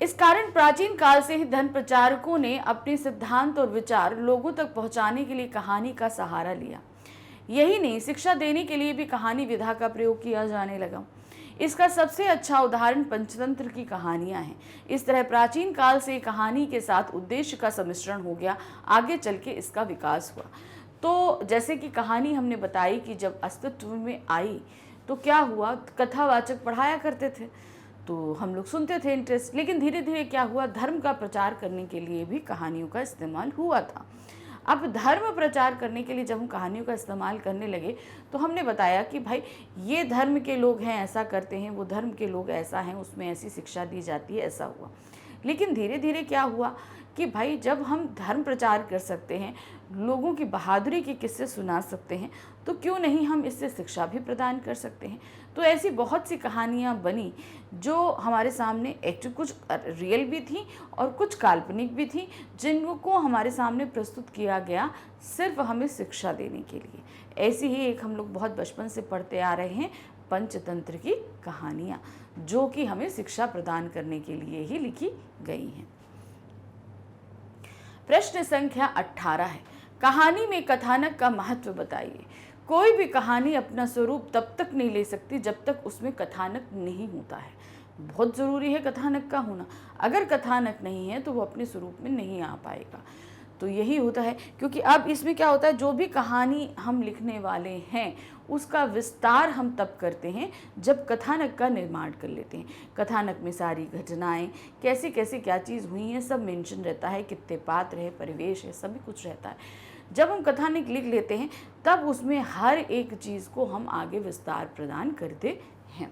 इस कारण प्राचीन काल से ही धर्म प्रचारकों ने अपने सिद्धांत और विचार लोगों तक पहुंचाने के लिए कहानी का सहारा लिया। यही नहीं, शिक्षा देने के लिए भी कहानी विधा का प्रयोग किया जाने लगा। इसका सबसे अच्छा उदाहरण पंचतंत्र की कहानियां हैं। इस तरह प्राचीन काल से कहानी के साथ उद्देश्य का सम्मिश्रण हो गया, आगे चल के इसका विकास हुआ। तो जैसे कि कहानी हमने बताई कि जब अस्तित्व में आई तो क्या हुआ, कथावाचक पढ़ाया करते थे तो हम लोग सुनते थे इंटरेस्ट, लेकिन धीरे धीरे क्या हुआ, धर्म का प्रचार करने के लिए भी कहानियों का इस्तेमाल हुआ था। अब धर्म प्रचार करने के लिए जब हम कहानियों का इस्तेमाल करने लगे तो हमने बताया कि भाई ये धर्म के लोग हैं, ऐसा करते हैं, वो धर्म के लोग ऐसा हैं, उसमें ऐसी शिक्षा दी जाती है, ऐसा हुआ। लेकिन धीरे धीरे क्या हुआ कि भाई जब हम धर्म प्रचार कर सकते हैं, लोगों की बहादुरी के किस्से सुना सकते हैं, तो क्यों नहीं हम इससे शिक्षा भी प्रदान कर सकते हैं। तो ऐसी बहुत सी कहानियाँ बनी जो हमारे सामने एक्चुअली कुछ रियल भी थी और कुछ काल्पनिक भी थी, जिनको हमारे सामने प्रस्तुत किया गया सिर्फ हमें शिक्षा देने के लिए। ऐसी ही एक हम लोग बहुत बचपन से पढ़ते आ रहे हैं, पंचतंत्र की कहानियाँ, जो कि हमें शिक्षा प्रदान करने के लिए ही लिखी गई हैं। प्रश्न संख्या 18 है, कहानी में कथानक का महत्व बताइए। कोई भी कहानी अपना स्वरूप तब तक नहीं ले सकती जब तक उसमें कथानक नहीं होता है। बहुत ज़रूरी है कथानक का होना। अगर कथानक नहीं है तो वो अपने स्वरूप में नहीं आ पाएगा। तो यही होता है, क्योंकि अब इसमें क्या होता है, जो भी कहानी हम लिखने वाले हैं उसका विस्तार हम तब करते हैं जब कथानक का निर्माण कर लेते हैं। कथानक में सारी घटनाएं, कैसी कैसी क्या चीज़ हुई हैं, सब मेंशन रहता है, कितने पात्र है, परिवेश है, सभी कुछ रहता है। जब हम कथानक लिख लेते हैं तब उसमें हर एक चीज़ को हम आगे विस्तार प्रदान करते हैं।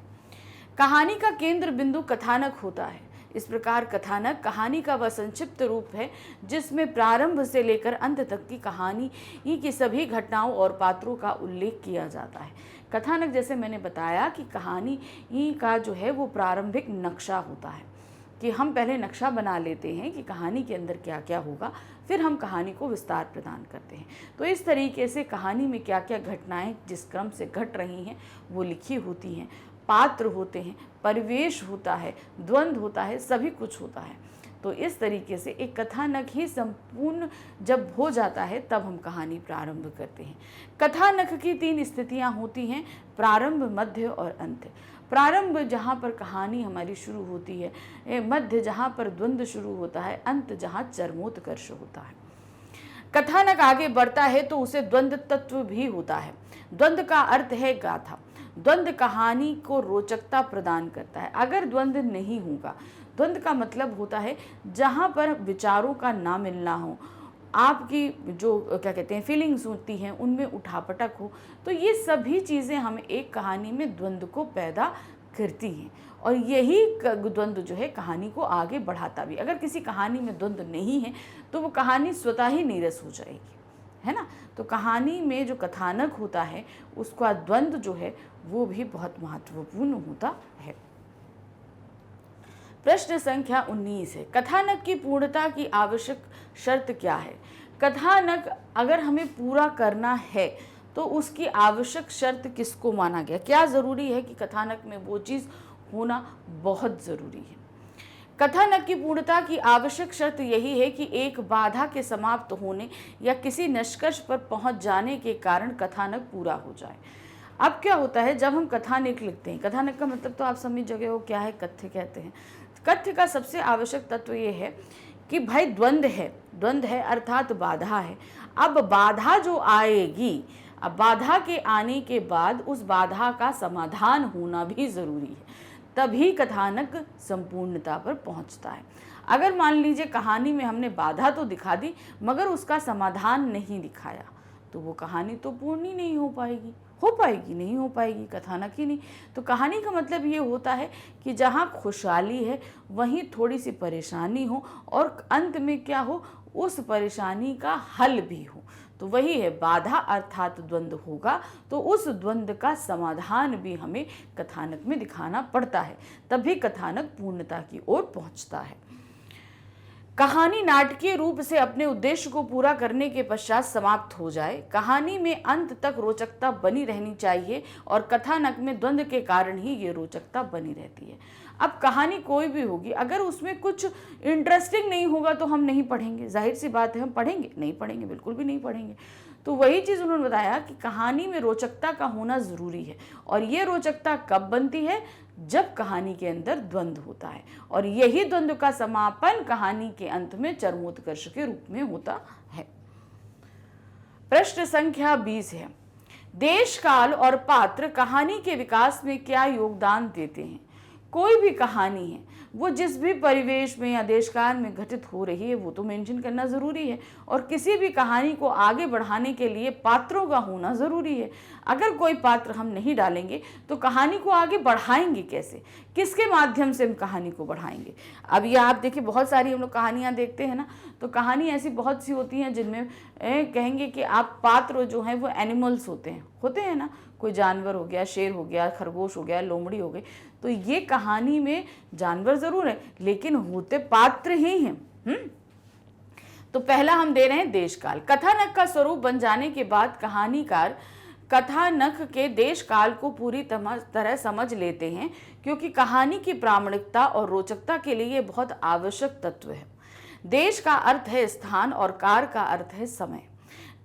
कहानी का केंद्र बिंदु कथानक होता है। इस प्रकार कथानक कहानी का वह संक्षिप्त रूप है जिसमें प्रारंभ से लेकर अंत तक की कहानी की सभी घटनाओं और पात्रों का उल्लेख किया जाता है। कथानक, जैसे मैंने बताया कि कहानी का जो है वो प्रारंभिक नक्शा होता है, कि हम पहले नक्शा बना लेते हैं कि कहानी के अंदर क्या क्या होगा, फिर हम कहानी को विस्तार प्रदान करते हैं। तो इस तरीके से कहानी में क्या क्या घटनाएं जिस क्रम से घट रही हैं वो लिखी होती हैं, पात्र होते हैं, परिवेश होता है, द्वंद्व होता है, सभी कुछ होता है। तो इस तरीके से एक कथानक ही संपूर्ण जब हो जाता है तब हम कहानी प्रारंभ करते हैं। कथानक की 3 स्थितियां होती हैं, प्रारंभ, मध्य और अंत। प्रारंभ जहाँ पर कहानी हमारी शुरू होती है, मध्य जहाँ पर द्वंद्व शुरू होता है, अंत जहाँ चरमोत्कर्ष होता है। कथानक आगे बढ़ता है तो उसे द्वंद्व तत्व भी होता है। द्वंद्व का अर्थ है गाथा। द्वंद्व कहानी को रोचकता प्रदान करता है। अगर द्वंद्व नहीं होगा, द्वंद्व का मतलब होता है जहाँ पर विचारों का ना मिलना हो, आपकी जो क्या कहते हैं फीलिंग्स होती हैं उनमें उठापटक हो, तो ये सभी चीज़ें हमें एक कहानी में द्वंद्व को पैदा करती हैं और यही द्वंद्व जो है कहानी को आगे बढ़ाता भी। अगर किसी कहानी में द्वंद्व नहीं है तो वो कहानी स्वतः ही नीरस हो जाएगी, है ना। तो कहानी में जो कथानक होता है उसका द्वंद्व जो है वो भी बहुत महत्वपूर्ण होता है। प्रश्न संख्या 19 है, कथानक की पूर्णता की आवश्यक शर्त क्या है। कथानक अगर हमें पूरा करना है तो उसकी आवश्यक शर्त किसको माना गया, क्या ज़रूरी है कि कथानक में वो चीज़ होना बहुत ज़रूरी है। कथानक की पूर्णता की आवश्यक शर्त यही है कि एक बाधा के समाप्त होने या किसी निष्कर्ष पर पहुंच जाने के कारण कथानक पूरा हो जाए। अब क्या होता है जब हम कथानक लिखते हैं, कथानक का मतलब तो आप समझ जगह हो क्या है, कथ्य कहते हैं। कथ्य का सबसे आवश्यक तत्व ये है कि भाई द्वंद्व है अर्थात बाधा है। अब बाधा जो आएगी, अब बाधा के आने के बाद उस बाधा का समाधान होना भी जरूरी है, तभी कथानक संपूर्णता पर पहुंचता है। अगर मान लीजिए कहानी में हमने बाधा तो दिखा दी मगर उसका समाधान नहीं दिखाया तो वो कहानी तो पूर्ण ही नहीं हो पाएगी, नहीं हो पाएगी, कथानक ही नहीं। तो कहानी का मतलब ये होता है कि जहाँ खुशहाली है वहीं थोड़ी सी परेशानी हो और अंत में क्या हो, उस परेशानी का हल भी हो। तो वही है, बाधा अर्थात द्वंद्व होगा तो उस द्वंद्व का समाधान भी हमें कथानक में दिखाना पड़ता है, तभी कथानक पूर्णता की ओर पहुंचता है। कहानी नाटकीय रूप से अपने उद्देश्य को पूरा करने के पश्चात समाप्त हो जाए, कहानी में अंत तक रोचकता बनी रहनी चाहिए और कथानक में द्वंद्व के कारण ही ये रोचकता बनी रहती है। अब कहानी कोई भी होगी, अगर उसमें कुछ इंटरेस्टिंग नहीं होगा तो हम नहीं पढ़ेंगे, जाहिर सी बात है, हम पढ़ेंगे नहीं, पढ़ेंगे बिल्कुल भी नहीं पढ़ेंगे। तो वही चीज़ उन्होंने बताया कि कहानी में रोचकता का होना ज़रूरी है और ये रोचकता कब बनती है, जब कहानी के अंदर द्वंद्व होता है और यही द्वंद्व का समापन कहानी के अंत में चरमोत्कर्ष के रूप में होता है। प्रश्न संख्या 20 है, देश काल और पात्र कहानी के विकास में क्या योगदान देते हैं। कोई भी कहानी है वो जिस भी परिवेश में या देशकाल में घटित हो रही है वो तो मेंशन करना ज़रूरी है और किसी भी कहानी को आगे बढ़ाने के लिए पात्रों का होना ज़रूरी है। अगर कोई पात्र हम नहीं डालेंगे तो कहानी को आगे बढ़ाएंगे कैसे, किसके माध्यम से हम कहानी को बढ़ाएंगे। अब ये आप देखिए, बहुत सारी हम लोग कहानियाँ देखते हैं ना, तो कहानी ऐसी बहुत सी होती हैं जिनमें कहेंगे कि आप पात्र जो हैं वो एनिमल्स होते हैं ना, कोई जानवर हो गया, शेर हो गया, खरगोश हो गया, लोमड़ी हो गई। तो ये कहानी में जानवर जरूर है लेकिन होते पात्र ही हैं। तो पहला हम दे रहे हैं देशकाल। कथानक का स्वरूप बन जाने के बाद कहानीकार कथानक के देश काल को पूरी तरह समझ लेते हैं, क्योंकि कहानी की प्रामाणिकता और रोचकता के लिए यह बहुत आवश्यक तत्व है। देश का अर्थ है स्थान और काल का अर्थ है समय।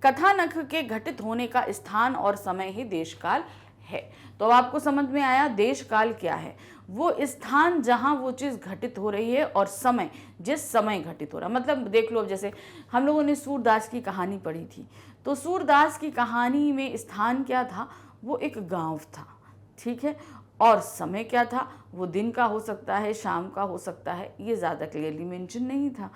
कथानक के घटित होने का स्थान और समय ही देशकाल है। तो आपको समझ में आया देशकाल क्या है, वो स्थान जहां वो चीज़ घटित हो रही है और समय जिस समय घटित हो रहा है। मतलब देख लो, जैसे हम लोगों ने सूरदास की कहानी पढ़ी थी, तो सूरदास की कहानी में स्थान क्या था, वो एक गांव था, ठीक है, और समय क्या था, वो दिन का हो सकता है, शाम का हो सकता है, ये ज़्यादा क्लियरली मेंशन नहीं था।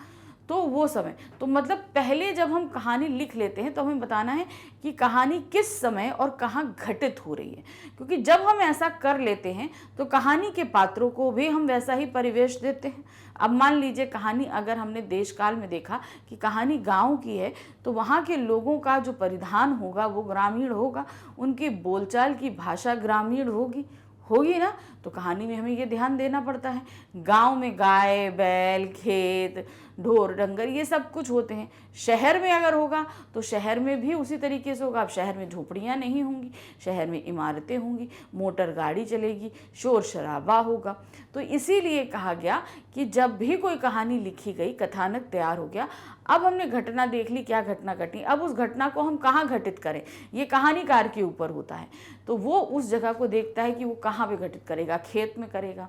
तो वो समय, तो मतलब पहले जब हम कहानी लिख लेते हैं तो हमें बताना है कि कहानी किस समय और कहाँ घटित हो रही है, क्योंकि जब हम ऐसा कर लेते हैं तो कहानी के पात्रों को भी हम वैसा ही परिवेश देते हैं। अब मान लीजिए कहानी अगर हमने देशकाल में देखा कि कहानी गांव की है, तो वहाँ के लोगों का जो परिधान होगा वो ग्रामीण होगा, उनकी बोलचाल की भाषा ग्रामीण होगी ना। तो कहानी में हमें ये ध्यान देना पड़ता है, गांव में गाय, बैल, खेत, ढोर, डंगर ये सब कुछ होते हैं। शहर में अगर होगा तो शहर में भी उसी तरीके से होगा। अब शहर में झोपड़ियाँ नहीं होंगी, शहर में इमारतें होंगी, मोटर गाड़ी चलेगी, शोर शराबा होगा। तो इसीलिए कहा गया कि जब भी कोई कहानी लिखी गई, कथानक तैयार हो गया, अब हमने घटना देख ली, क्या घटना घटी, अब उस घटना को हम कहाँ घटित करें, ये कहानीकार के ऊपर होता है। तो वो उस जगह को देखता है कि वो कहाँ पे घटित करेगा, खेत में करेगा,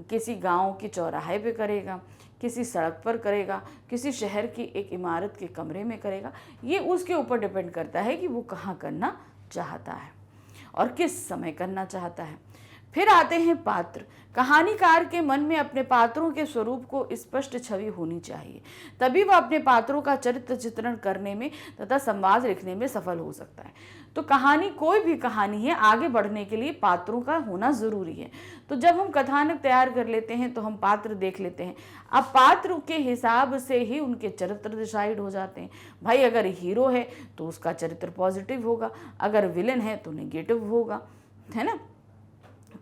किसी गांव के चौराहे पे करेगा, किसी सड़क पर करेगा, किसी शहर की एक इमारत के कमरे में करेगा। ये उसके ऊपर डिपेंड करता है कि वो कहाँ करना चाहता है और किस समय करना चाहता है। फिर आते हैं पात्र। कहानीकार के मन में अपने पात्रों के स्वरूप को स्पष्ट छवि होनी चाहिए, तभी वह अपने पात्रों का चरित्र चित्रण करने में तथा संवाद लिखने में सफल हो सकता है। तो कहानी, कोई भी कहानी है, आगे बढ़ने के लिए पात्रों का होना जरूरी है। तो जब हम कथानक तैयार कर लेते हैं तो हम पात्र देख लेते हैं। अब पात्र के हिसाब से ही उनके चरित्र डिसाइड हो जाते हैं। भाई अगर हीरो है तो उसका चरित्र पॉजिटिव होगा, अगर विलन है तो नेगेटिव होगा, है ना।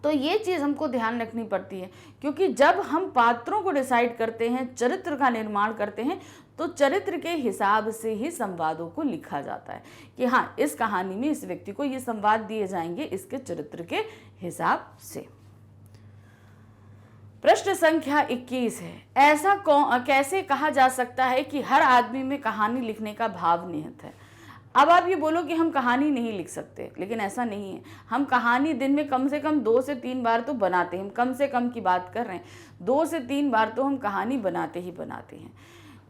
तो ये चीज़ हमको ध्यान रखनी पड़ती है, क्योंकि जब हम पात्रों को डिसाइड करते हैं, चरित्र का निर्माण करते हैं, तो चरित्र के हिसाब से ही संवादों को लिखा जाता है कि हाँ, इस कहानी में इस व्यक्ति को ये संवाद दिए जाएंगे इसके चरित्र के हिसाब से। प्रश्न संख्या 21 है, ऐसा कैसे कहा जा सकता है कि हर आदमी में कहानी लिखने का भाव निहित है। अब आप ये बोलो कि हम कहानी नहीं लिख सकते, लेकिन ऐसा नहीं है। हम कहानी दिन में कम से कम 2 से 3 बार तो बनाते हैं। हम कम से कम की बात कर रहे हैं, 2 से 3 बार तो हम कहानी बनाते ही बनाते हैं,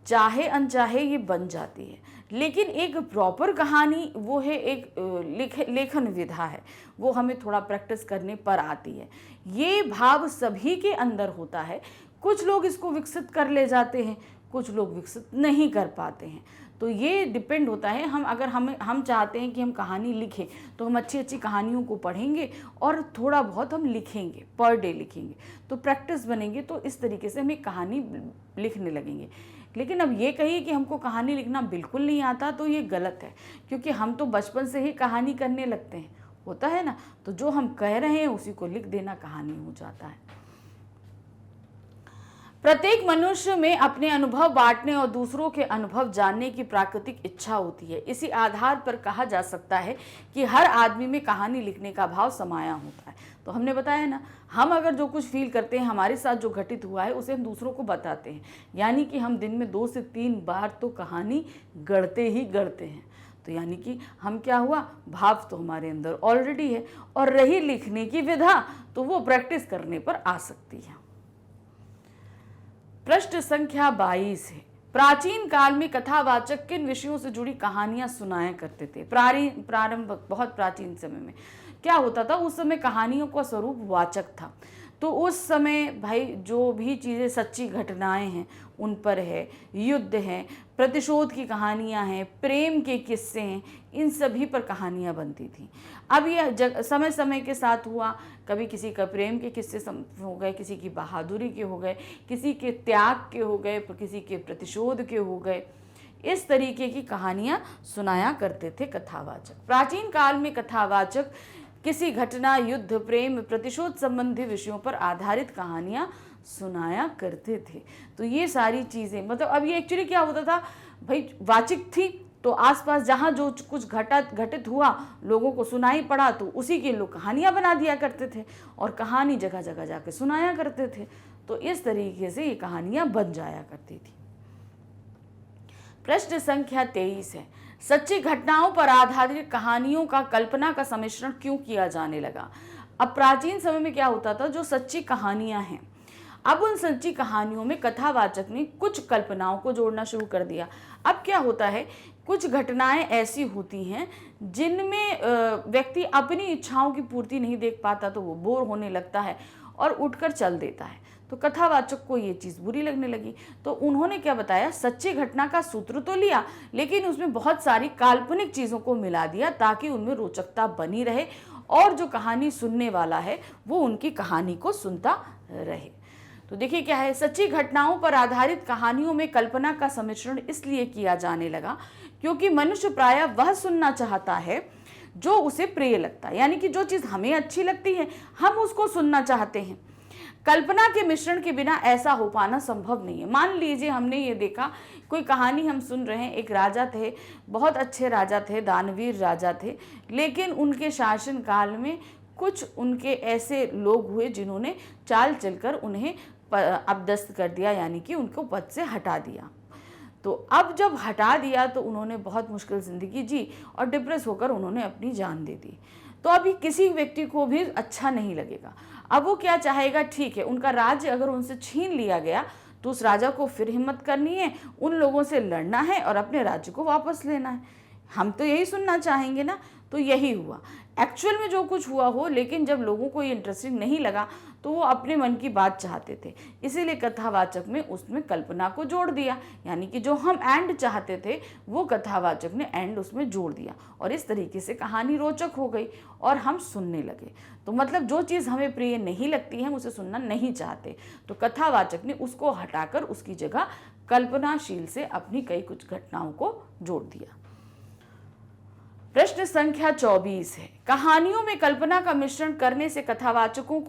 चाहे अनचाहे ये बन जाती है। लेकिन एक प्रॉपर कहानी वो है एक लेखन विधा है, वो हमें थोड़ा प्रैक्टिस करने पर आती है। ये भाव सभी के अंदर होता है। कुछ लोग इसको विकसित कर ले जाते हैं, कुछ लोग विकसित नहीं कर पाते हैं। तो ये डिपेंड होता है। अगर हम चाहते हैं कि हम कहानी लिखें, तो हम अच्छी अच्छी कहानियों को पढ़ेंगे और थोड़ा बहुत हम लिखेंगे, पर डे लिखेंगे, तो प्रैक्टिस बनेंगे, तो इस तरीके से हम एक कहानी लिखने लगेंगे। लेकिन अब ये कहिए कि हमको कहानी लिखना बिल्कुल नहीं आता, तो ये गलत है, क्योंकि हम तो बचपन से ही कहानी करने लगते हैं, होता है ना। तो जो हम कह रहे हैं उसी को लिख देना कहानी हो जाता है। प्रत्येक मनुष्य में अपने अनुभव बांटने और दूसरों के अनुभव जानने की प्राकृतिक इच्छा होती है। इसी आधार पर कहा जा सकता है कि हर आदमी में कहानी लिखने का भाव समाया होता है। तो हमने बताया ना, हम अगर जो कुछ फील करते हैं, हमारे साथ जो घटित हुआ है, उसे हम दूसरों को बताते हैं। यानी कि हम दिन में 2 से 3 बार तो कहानी गढ़ते ही गढ़ते हैं। तो यानी कि हम क्या हुआ, भाव तो हमारे अंदर ऑलरेडी है। और रही लिखने की विधा, तो वो प्रैक्टिस करने पर आ सकती है। प्रश्न संख्या 22 है, प्राचीन काल में कथावाचक किन विषयों से जुड़ी कहानियां सुनाया करते थे? प्रारंभ बहुत प्राचीन समय में क्या होता था, उस समय कहानियों का स्वरूप वाचक था। तो उस समय भाई जो भी चीज़ें सच्ची घटनाएं हैं उन पर है, युद्ध हैं, प्रतिशोध की कहानियां हैं, प्रेम के किस्से हैं, इन सभी पर कहानियां बनती थी। अब यह समय समय के साथ हुआ, कभी किसी का प्रेम के किस्से हो गए, किसी की बहादुरी के हो गए, किसी के त्याग के हो गए, किसी के प्रतिशोध के हो गए। इस तरीके की कहानियां सुनाया करते थे कथावाचक। प्राचीन काल में कथावाचक किसी घटना, युद्ध, प्रेम, प्रतिशोध संबंधी विषयों पर आधारित कहानियां सुनाया करते थे। तो ये सारी चीज़ें, मतलब अब ये एक्चुअली क्या होता था भाई, वाचिक थी तो आसपास जहाँ जो कुछ घटित हुआ लोगों को सुनाई पड़ा, तो उसी के लोग कहानियाँ बना दिया करते थे और कहानी जगह जगह जाके सुनाया करते थे। तो इस तरीके से ये कहानियाँ बन जाया करती थी। प्रश्न संख्या 23 है, सच्ची घटनाओं पर आधारित कहानियों का कल्पना का सम्मिश्रण क्यों किया जाने लगा? अब प्राचीन समय में क्या होता था, जो सच्ची कहानियां हैं, अब उन सच्ची कहानियों में कथावाचक ने कुछ कल्पनाओं को जोड़ना शुरू कर दिया। अब क्या होता है, कुछ घटनाएं ऐसी होती हैं जिनमें व्यक्ति अपनी इच्छाओं की पूर्ति नहीं देख पाता, तो वो बोर होने लगता है और उठकर चल देता है। तो कथावाचक को ये चीज़ बुरी लगने लगी, तो उन्होंने क्या बताया, सच्ची घटना का सूत्र तो लिया, लेकिन उसमें बहुत सारी काल्पनिक चीज़ों को मिला दिया ताकि उनमें रोचकता बनी रहे और जो कहानी सुनने वाला है वो उनकी कहानी को सुनता रहे। तो देखिए क्या है, सच्ची घटनाओं पर आधारित कहानियों में कल्पना का सम्मिश्रण इसलिए किया जाने लगा क्योंकि मनुष्य प्रायः वह सुनना चाहता है जो उसे प्रिय लगता है। यानी कि जो चीज़ हमें अच्छी लगती है हम उसको सुनना चाहते हैं। कल्पना के मिश्रण के बिना ऐसा हो पाना संभव नहीं है। मान लीजिए हमने ये देखा, कोई कहानी हम सुन रहे हैं, एक राजा थे, बहुत अच्छे राजा थे, दानवीर राजा थे, लेकिन उनके शासन काल में कुछ उनके ऐसे लोग हुए जिन्होंने चाल चलकर उन्हें अपदस्थ कर दिया, यानी कि उनको पद से हटा दिया। तो अब जब हटा दिया तो उन्होंने बहुत मुश्किल ज़िंदगी जी और डिप्रेस होकर उन्होंने अपनी जान दे दी। तो अभी किसी व्यक्ति को भी अच्छा नहीं लगेगा। अब वो क्या चाहेगा, ठीक है उनका राज्य अगर उनसे छीन लिया गया तो उस राजा को फिर हिम्मत करनी है, उन लोगों से लड़ना है और अपने राज्य को वापस लेना है। हम तो यही सुनना चाहेंगे ना। तो यही हुआ एक्चुअल में जो कुछ हुआ हो, लेकिन जब लोगों को ये इंटरेस्टिंग नहीं लगा तो वो अपने मन की बात चाहते थे, इसीलिए कथावाचक में उसमें कल्पना को जोड़ दिया। यानी कि जो हम एंड चाहते थे वो कथावाचक ने एंड उसमें जोड़ दिया और इस तरीके से कहानी रोचक हो गई और हम सुनने लगे। तो मतलब जो चीज़ हमें प्रिय नहीं लगती है हम उसे सुनना नहीं चाहते, तो कथावाचक ने उसको हटाकर उसकी जगह कल्पनाशील से अपनी कई कुछ घटनाओं को जोड़ दिया। प्रश्न संख्या 24 है, कहानियों में कल्पना का मिश्रण करने से कथावाचकों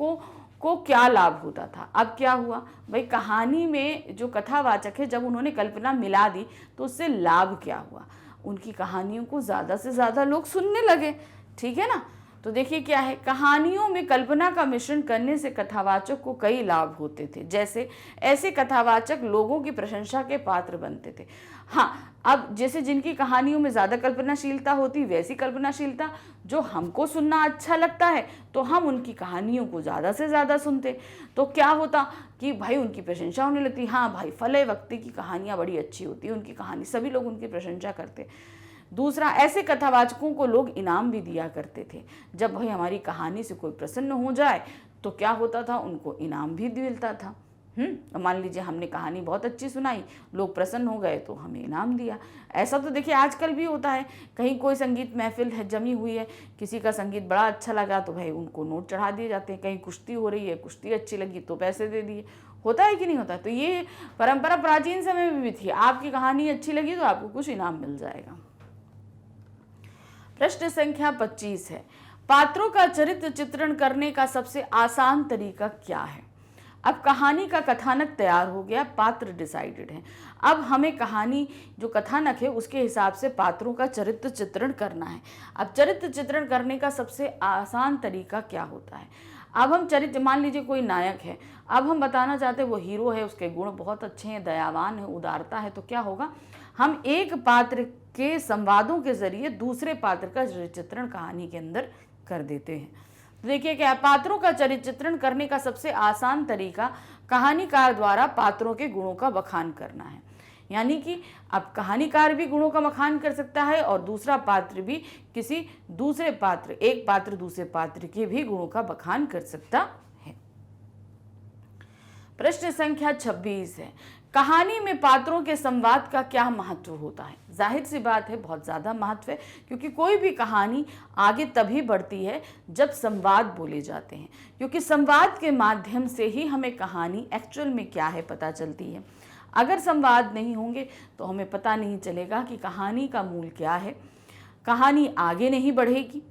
को क्या लाभ होता था? अब क्या हुआ भाई, कहानी में जो कथावाचक है जब उन्होंने कल्पना मिला दी तो उससे लाभ क्या हुआ? उनकी कहानियों को ज़्यादा से ज़्यादा लोग सुनने लगे, ठीक है ना। तो देखिए क्या है, कहानियों में कल्पना का मिश्रण करने से कथावाचक को कई लाभ होते थे। जैसे ऐसे कथावाचक लोगों की प्रशंसा के पात्र बनते थे। हाँ, अब जैसे जिनकी कहानियों में ज़्यादा कल्पनाशीलता होती, वैसी कल्पनाशीलता जो हमको सुनना अच्छा लगता है तो हम उनकी कहानियों को ज़्यादा से ज़्यादा सुनते। तो क्या होता कि भाई उनकी प्रशंसा होने लगती, हाँ भाई फले व्यक्ति की कहानियाँ बड़ी अच्छी होती है, उनकी कहानी, सभी लोग उनकी प्रशंसा करते। दूसरा, ऐसे कथावाचकों को लोग इनाम भी दिया करते थे। जब भाई हमारी कहानी से कोई प्रसन्न हो जाए तो क्या होता था, उनको इनाम भी मिलता था। मान लीजिए हमने कहानी बहुत अच्छी सुनाई, लोग प्रसन्न हो गए तो हमें इनाम दिया। ऐसा तो देखिए आजकल भी होता है, कहीं कोई संगीत महफिल है जमी हुई है, किसी का संगीत बड़ा अच्छा लगा तो भाई उनको नोट चढ़ा दिए जाते हैं। कहीं कुश्ती हो रही है, कुश्ती अच्छी लगी तो पैसे दे दिए। होता है कि नहीं होता? तो ये परंपरा प्राचीन समय में भी थी, आपकी कहानी अच्छी लगी तो आपको कुछ इनाम मिल जाएगा। प्रश्न संख्या 25 है, पात्रों का चरित्र चित्रण करने का सबसे आसान तरीका क्या है? अब कहानी का कथानक तैयार हो गया, पात्र डिसाइडेड है। अब हमें कहानी जो कथानक है उसके हिसाब से पात्रों का चरित्र चित्रण करना है। अब चरित्र चित्रण करने का सबसे आसान तरीका क्या होता है? अब हम चरित्र, मान लीजिए कोई नायक है, अब हम बताना चाहते हैं वो हीरो है, उसके गुण बहुत अच्छे हैं, दयावान है, उदारता है, तो क्या होगा, हम एक पात्र के संवादों के जरिए दूसरे पात्र का चित्रण कहानी के अंदर कर देते हैं। देखिए क्या, पात्रों का चरित्र चित्रण करने का सबसे आसान तरीका कहानीकार द्वारा पात्रों के गुणों का बखान करना है। यानी कि अब कहानीकार भी गुणों का बखान कर सकता है और दूसरा पात्र भी किसी दूसरे पात्र, एक पात्र दूसरे पात्र के भी गुणों का बखान कर सकता है। प्रश्न संख्या 26 है, कहानी में पात्रों के संवाद का क्या महत्व होता है? जाहिर सी बात है, बहुत ज़्यादा महत्व है, क्योंकि कोई भी कहानी आगे तभी बढ़ती है जब संवाद बोले जाते हैं, क्योंकि संवाद के माध्यम से ही हमें कहानी एक्चुअल में क्या है पता चलती है। अगर संवाद नहीं होंगे तो हमें पता नहीं चलेगा कि कहानी का मूल क्या है, कहानी आगे नहीं बढ़ेगी।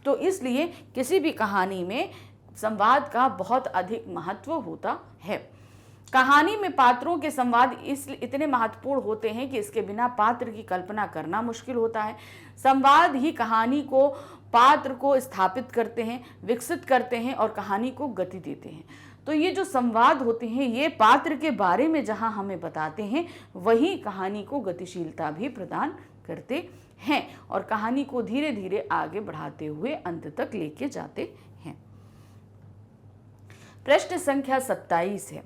तो इसलिए किसी भी कहानी में संवाद का बहुत अधिक महत्व होता है। कहानी में पात्रों के संवाद इतने महत्वपूर्ण होते हैं कि इसके बिना पात्र की कल्पना करना मुश्किल होता है। संवाद ही कहानी को, पात्र को स्थापित करते हैं, विकसित करते हैं और कहानी को गति देते हैं। तो ये जो संवाद होते हैं ये पात्र के बारे में जहां हमें बताते हैं, वही कहानी को गतिशीलता भी प्रदान करते हैं और कहानी को धीरे धीरे आगे बढ़ाते हुए अंत तक लेके जाते हैं। प्रश्न संख्या 27 है,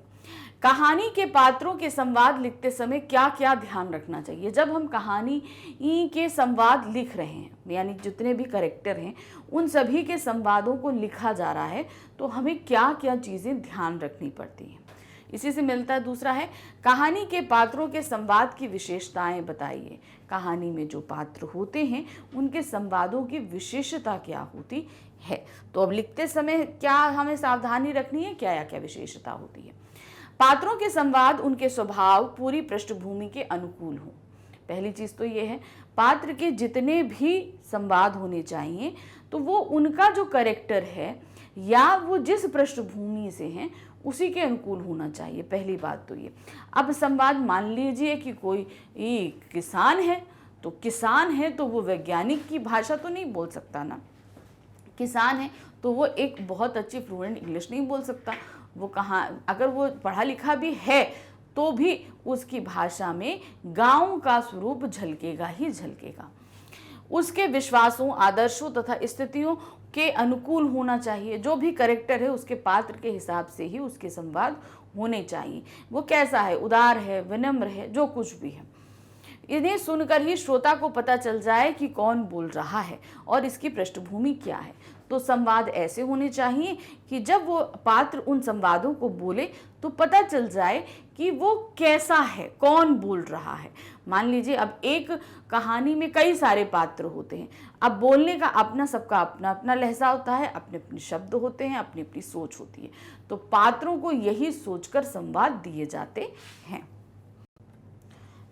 कहानी के पात्रों के संवाद लिखते समय क्या क्या ध्यान रखना चाहिए? जब हम कहानी के संवाद लिख रहे हैं, यानी जितने भी कैरेक्टर हैं उन सभी के संवादों को लिखा जा रहा है, तो हमें क्या क्या चीज़ें ध्यान रखनी पड़ती हैं? इसी से मिलता है दूसरा है, कहानी के पात्रों के संवाद की विशेषताएं बताइए। कहानी में जो पात्र होते हैं उनके संवादों की विशेषता क्या होती है? तो अब लिखते समय क्या हमें सावधानी रखनी है, क्या क्या विशेषता होती है? पात्रों के संवाद उनके स्वभाव, पूरी पृष्ठभूमि के अनुकूल हो। पहली चीज तो ये है, पात्र के जितने भी संवाद होने चाहिए तो वो उनका जो कैरेक्टर है या वो जिस पृष्ठभूमि से हैं उसी के अनुकूल होना चाहिए। पहली बात तो ये। अब संवाद, मान लीजिए कि कोई किसान है, तो किसान है तो वो वैज्ञानिक की भाषा तो नहीं बोल सकता ना। किसान है तो वो एक बहुत अच्छी फ्लुएंट इंग्लिश नहीं बोल सकता। वो कहाँ, अगर वो पढ़ा लिखा भी है तो भी उसकी भाषा में गांव का स्वरूप झलकेगा ही झलकेगा। उसके विश्वासों, आदर्शों तथा स्थितियों के अनुकूल होना चाहिए। जो भी कैरेक्टर है उसके पात्र के हिसाब से ही उसके संवाद होने चाहिए। वो कैसा है, उदार है, विनम्र है, जो कुछ भी है, इन्हें सुनकर ही श्रोता को पता चल जाए कि कौन बोल रहा है और इसकी पृष्ठभूमि क्या है। तो संवाद ऐसे होने चाहिए कि जब वो पात्र उन संवादों को बोले तो पता चल जाए कि वो कैसा है, कौन बोल रहा है। मान लीजिए अब एक कहानी में कई सारे पात्र होते हैं, अब बोलने का अपना, सबका अपना अपना लहजा होता है, अपने अपने शब्द होते हैं, अपनी अपनी सोच होती है। तो पात्रों को यही सोचकर संवाद दिए जाते हैं।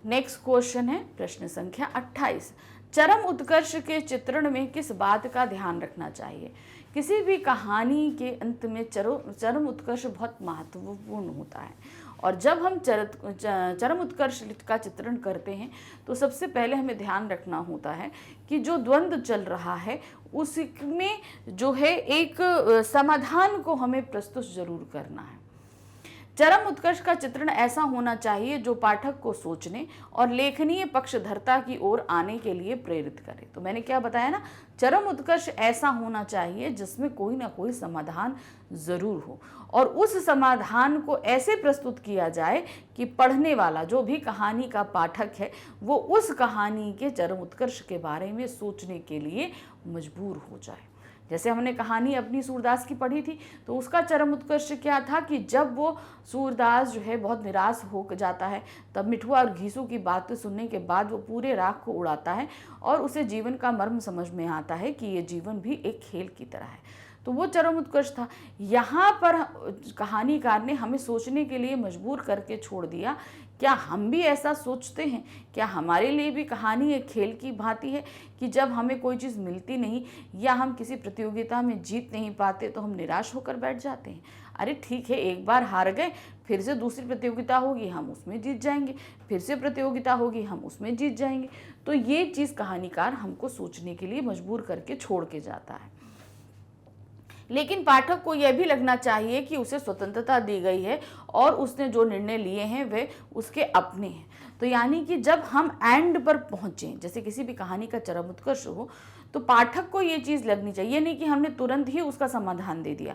नेक्स्ट क्वेश्चन है प्रश्न संख्या 28। चरम उत्कर्ष के चित्रण में किस बात का ध्यान रखना चाहिए? किसी भी कहानी के अंत में चरम उत्कर्ष बहुत महत्वपूर्ण होता है और जब हम चरम उत्कर्ष का चित्रण करते हैं तो सबसे पहले हमें ध्यान रखना होता है कि जो द्वंद्व चल रहा है उसमें जो है एक समाधान को हमें प्रस्तुत जरूर करना है। चरम उत्कर्ष का चित्रण ऐसा होना चाहिए जो पाठक को सोचने और लेखनीय पक्षधरता की ओर आने के लिए प्रेरित करे। तो मैंने क्या बताया ना, चरम उत्कर्ष ऐसा होना चाहिए जिसमें कोई ना कोई समाधान जरूर हो और उस समाधान को ऐसे प्रस्तुत किया जाए कि पढ़ने वाला जो भी कहानी का पाठक है वो उस कहानी के चरम उत्कर्ष के बारे में सोचने के लिए मजबूर हो जाए। जैसे हमने कहानी अपनी सूरदास की पढ़ी थी तो उसका चरम उत्कर्ष क्या था कि जब वो सूरदास जो है बहुत निराश हो जाता है तब मिठुआ और घीसू की बातें सुनने के बाद वो पूरे राग को उड़ाता है और उसे जीवन का मर्म समझ में आता है कि ये जीवन भी एक खेल की तरह है। तो वो चरम उत्कर्ष था। यहाँ पर कहानीकार ने हमें सोचने के लिए मजबूर करके छोड़ दिया। क्या हम भी ऐसा सोचते हैं? क्या हमारे लिए भी कहानी एक खेल की भांति है कि जब हमें कोई चीज़ मिलती नहीं या हम किसी प्रतियोगिता में जीत नहीं पाते तो हम निराश होकर बैठ जाते हैं? अरे ठीक है, एक बार हार गए, फिर से दूसरी प्रतियोगिता होगी, हम उसमें जीत जाएंगे, फिर से प्रतियोगिता होगी, हम उसमें जीत जाएंगे। तो ये चीज़ कहानीकार हमको सोचने के लिए मजबूर करके छोड़ के जाता है। लेकिन पाठक को यह भी लगना चाहिए कि उसे स्वतंत्रता दी गई है और उसने जो निर्णय लिए हैं वे उसके अपने हैं। तो यानी कि जब हम एंड पर पहुँचें, जैसे किसी भी कहानी का चरम उत्कर्ष हो, तो पाठक को ये चीज़ लगनी चाहिए, नहीं कि हमने तुरंत ही उसका समाधान दे दिया।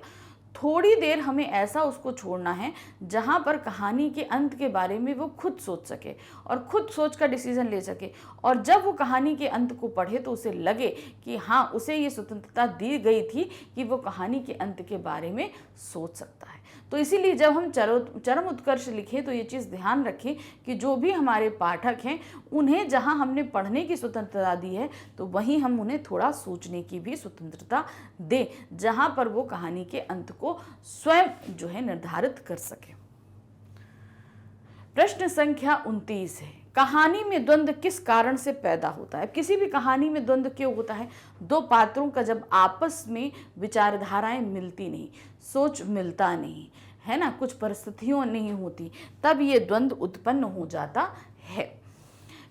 थोड़ी देर हमें ऐसा उसको छोड़ना है जहाँ पर कहानी के अंत के बारे में वो खुद सोच सके और खुद सोच कर डिसीजन ले सके। और जब वो कहानी के अंत को पढ़े तो उसे लगे कि हाँ, उसे ये स्वतंत्रता दी गई थी कि वो कहानी के अंत के बारे में सोच सकता है। तो इसीलिए जब हम चरम उत्कर्ष लिखें तो ये चीज़ ध्यान रखें कि जो भी हमारे पाठक हैं उन्हें जहाँ हमने पढ़ने की स्वतंत्रता दी है तो वहीं हम उन्हें थोड़ा सोचने की भी स्वतंत्रता दें, जहाँ पर वो कहानी के अंत को स्वयं जो है निर्धारित कर सके। प्रश्न संख्या 29 है, कहानी में द्वंद्व किस कारण से पैदा होता है? किसी भी कहानी में द्वंद्व क्यों होता है? दो पात्रों का जब आपस में विचारधाराएं मिलती नहीं, सोच मिलता नहीं है ना, कुछ परिस्थितियों नहीं होती, तब ये द्वंद्व उत्पन्न हो जाता है।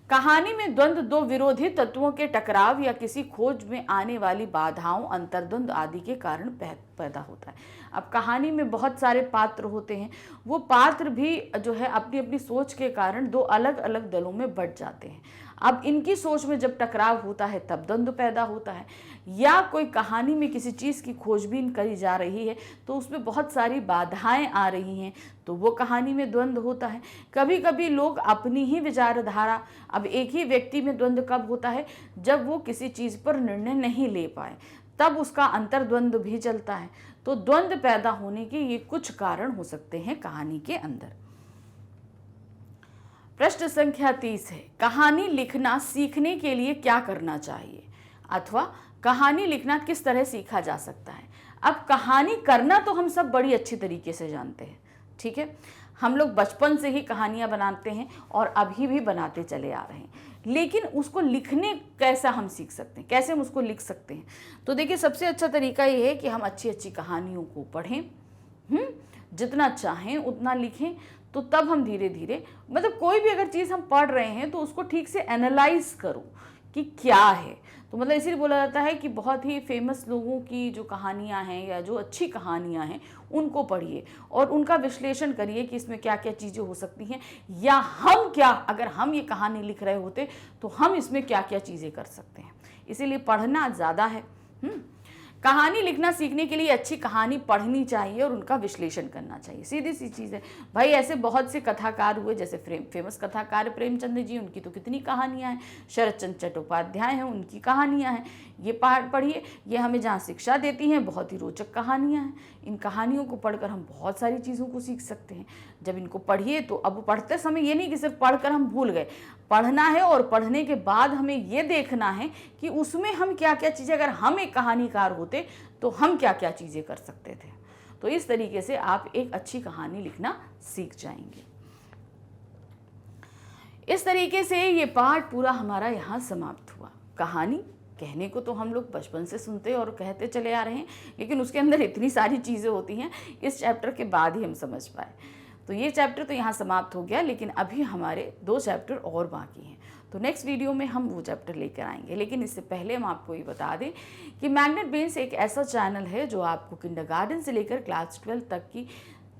कहानी में द्वंद्व दो विरोधी तत्वों के टकराव या किसी खोज में आने वाली बाधाओं, अंतर्द्वंद आदि के कारण पैदा होता है। अब कहानी में बहुत सारे पात्र होते हैं, वो पात्र भी जो है अपनी अपनी सोच के कारण दो अलग अलग दलों में बंट जाते हैं। अब इनकी सोच में जब टकराव होता है तब द्वंद्व पैदा होता है। या कोई कहानी में किसी चीज़ की खोजबीन करी जा रही है तो उसमें बहुत सारी बाधाएं आ रही हैं तो वो कहानी में द्वंद्व होता है। कभी कभी लोग अपनी ही विचारधारा, अब एक ही व्यक्ति में द्वंद्व कब होता है? जब वो किसी चीज़ पर निर्णय नहीं ले पाए, तब उसका अंतर्द्वंद्व भी चलता है। तो द्वंद्व पैदा होने के ये कुछ कारण हो सकते हैं कहानी के अंदर। प्रश्न संख्या 30 है, कहानी लिखना सीखने के लिए क्या करना चाहिए, अथवा कहानी लिखना किस तरह सीखा जा सकता है? अब कहानी करना तो हम सब बड़ी अच्छी तरीके से जानते हैं, ठीक है, हम लोग बचपन से ही कहानियां बनाते हैं और अभी भी बनाते चले आ रहे हैं, लेकिन उसको लिखने कैसा हम सीख सकते हैं, कैसे हम उसको लिख सकते हैं? तो देखिए, सबसे अच्छा तरीका ये है कि हम अच्छी अच्छी कहानियों को पढ़ें, जितना चाहें उतना लिखें, तो तब हम धीरे धीरे, मतलब कोई भी अगर चीज़ हम पढ़ रहे हैं तो उसको ठीक से एनालाइज करो कि क्या है। तो मतलब इसीलिए बोला जाता है कि बहुत ही फेमस लोगों की जो कहानियां हैं या जो अच्छी कहानियां हैं उनको पढ़िए और उनका विश्लेषण करिए कि इसमें क्या क्या चीज़ें हो सकती हैं, या हम क्या, अगर हम ये कहानी लिख रहे होते तो हम इसमें क्या क्या चीज़ें कर सकते हैं। इसीलिए पढ़ना ज़्यादा है। कहानी लिखना सीखने के लिए अच्छी कहानी पढ़नी चाहिए और उनका विश्लेषण करना चाहिए, सीधी सी चीज़ है भाई। ऐसे बहुत से कथाकार हुए, जैसे फेमस कथाकार प्रेमचंद जी, उनकी तो कितनी कहानियां हैं। शरत चंद्र चट्टोपाध्याय हैं, उनकी कहानियां हैं, ये पढ़िए, ये हमें जहाँ शिक्षा देती हैं, बहुत ही रोचक कहानियाँ हैं। इन कहानियों को पढ़कर हम बहुत सारी चीज़ों को सीख सकते हैं। जब इनको पढ़िए तो अब पढ़ते समय ये नहीं कि सिर्फ पढ़कर हम भूल गए, पढ़ना है और पढ़ने के बाद हमें ये देखना है कि उसमें हम क्या क्या चीज़ें, अगर हम एक कहानीकार होते तो हम क्या क्या चीज़ें कर सकते थे। तो इस तरीके से आप एक अच्छी कहानी लिखना सीख जाएंगे। इस तरीके से ये पाठ पूरा हमारा यहाँ समाप्त हुआ। कहानी कहने को तो हम लोग बचपन से सुनते और कहते चले आ रहे हैं, लेकिन उसके अंदर इतनी सारी चीज़ें होती हैं, इस चैप्टर के बाद ही हम समझ पाए। तो ये चैप्टर तो यहाँ समाप्त हो गया, लेकिन अभी हमारे 2 चैप्टर और बाकी हैं। तो नेक्स्ट वीडियो में हम वो चैप्टर लेकर आएंगे। लेकिन इससे पहले हम आपको ये बता दें कि मैग्नेट ब्रेन्स एक ऐसा चैनल है जो आपको किंडरगार्टन से लेकर क्लास 12 तक की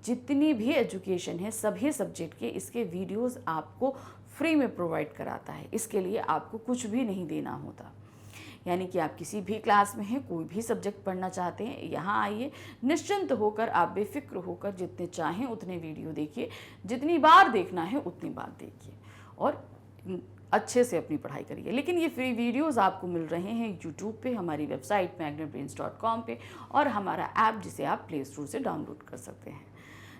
जितनी भी एजुकेशन है सभी सब्जेक्ट के इसके वीडियोस आपको फ्री में प्रोवाइड कराता है। इसके लिए आपको कुछ भी नहीं देना होता। यानी कि आप किसी भी क्लास में हैं, कोई भी सब्जेक्ट पढ़ना चाहते हैं, यहाँ आइए, निश्चिंत होकर आप बेफिक्र होकर जितने चाहें उतने वीडियो देखिए, जितनी बार देखना है उतनी बार देखिए और अच्छे से अपनी पढ़ाई करिए। लेकिन ये फ्री वीडियोस आपको मिल रहे हैं यूट्यूब पे, हमारी वेबसाइट magnetbrains.com पे और हमारा ऐप जिसे आप प्ले स्टोर से डाउनलोड कर सकते हैं।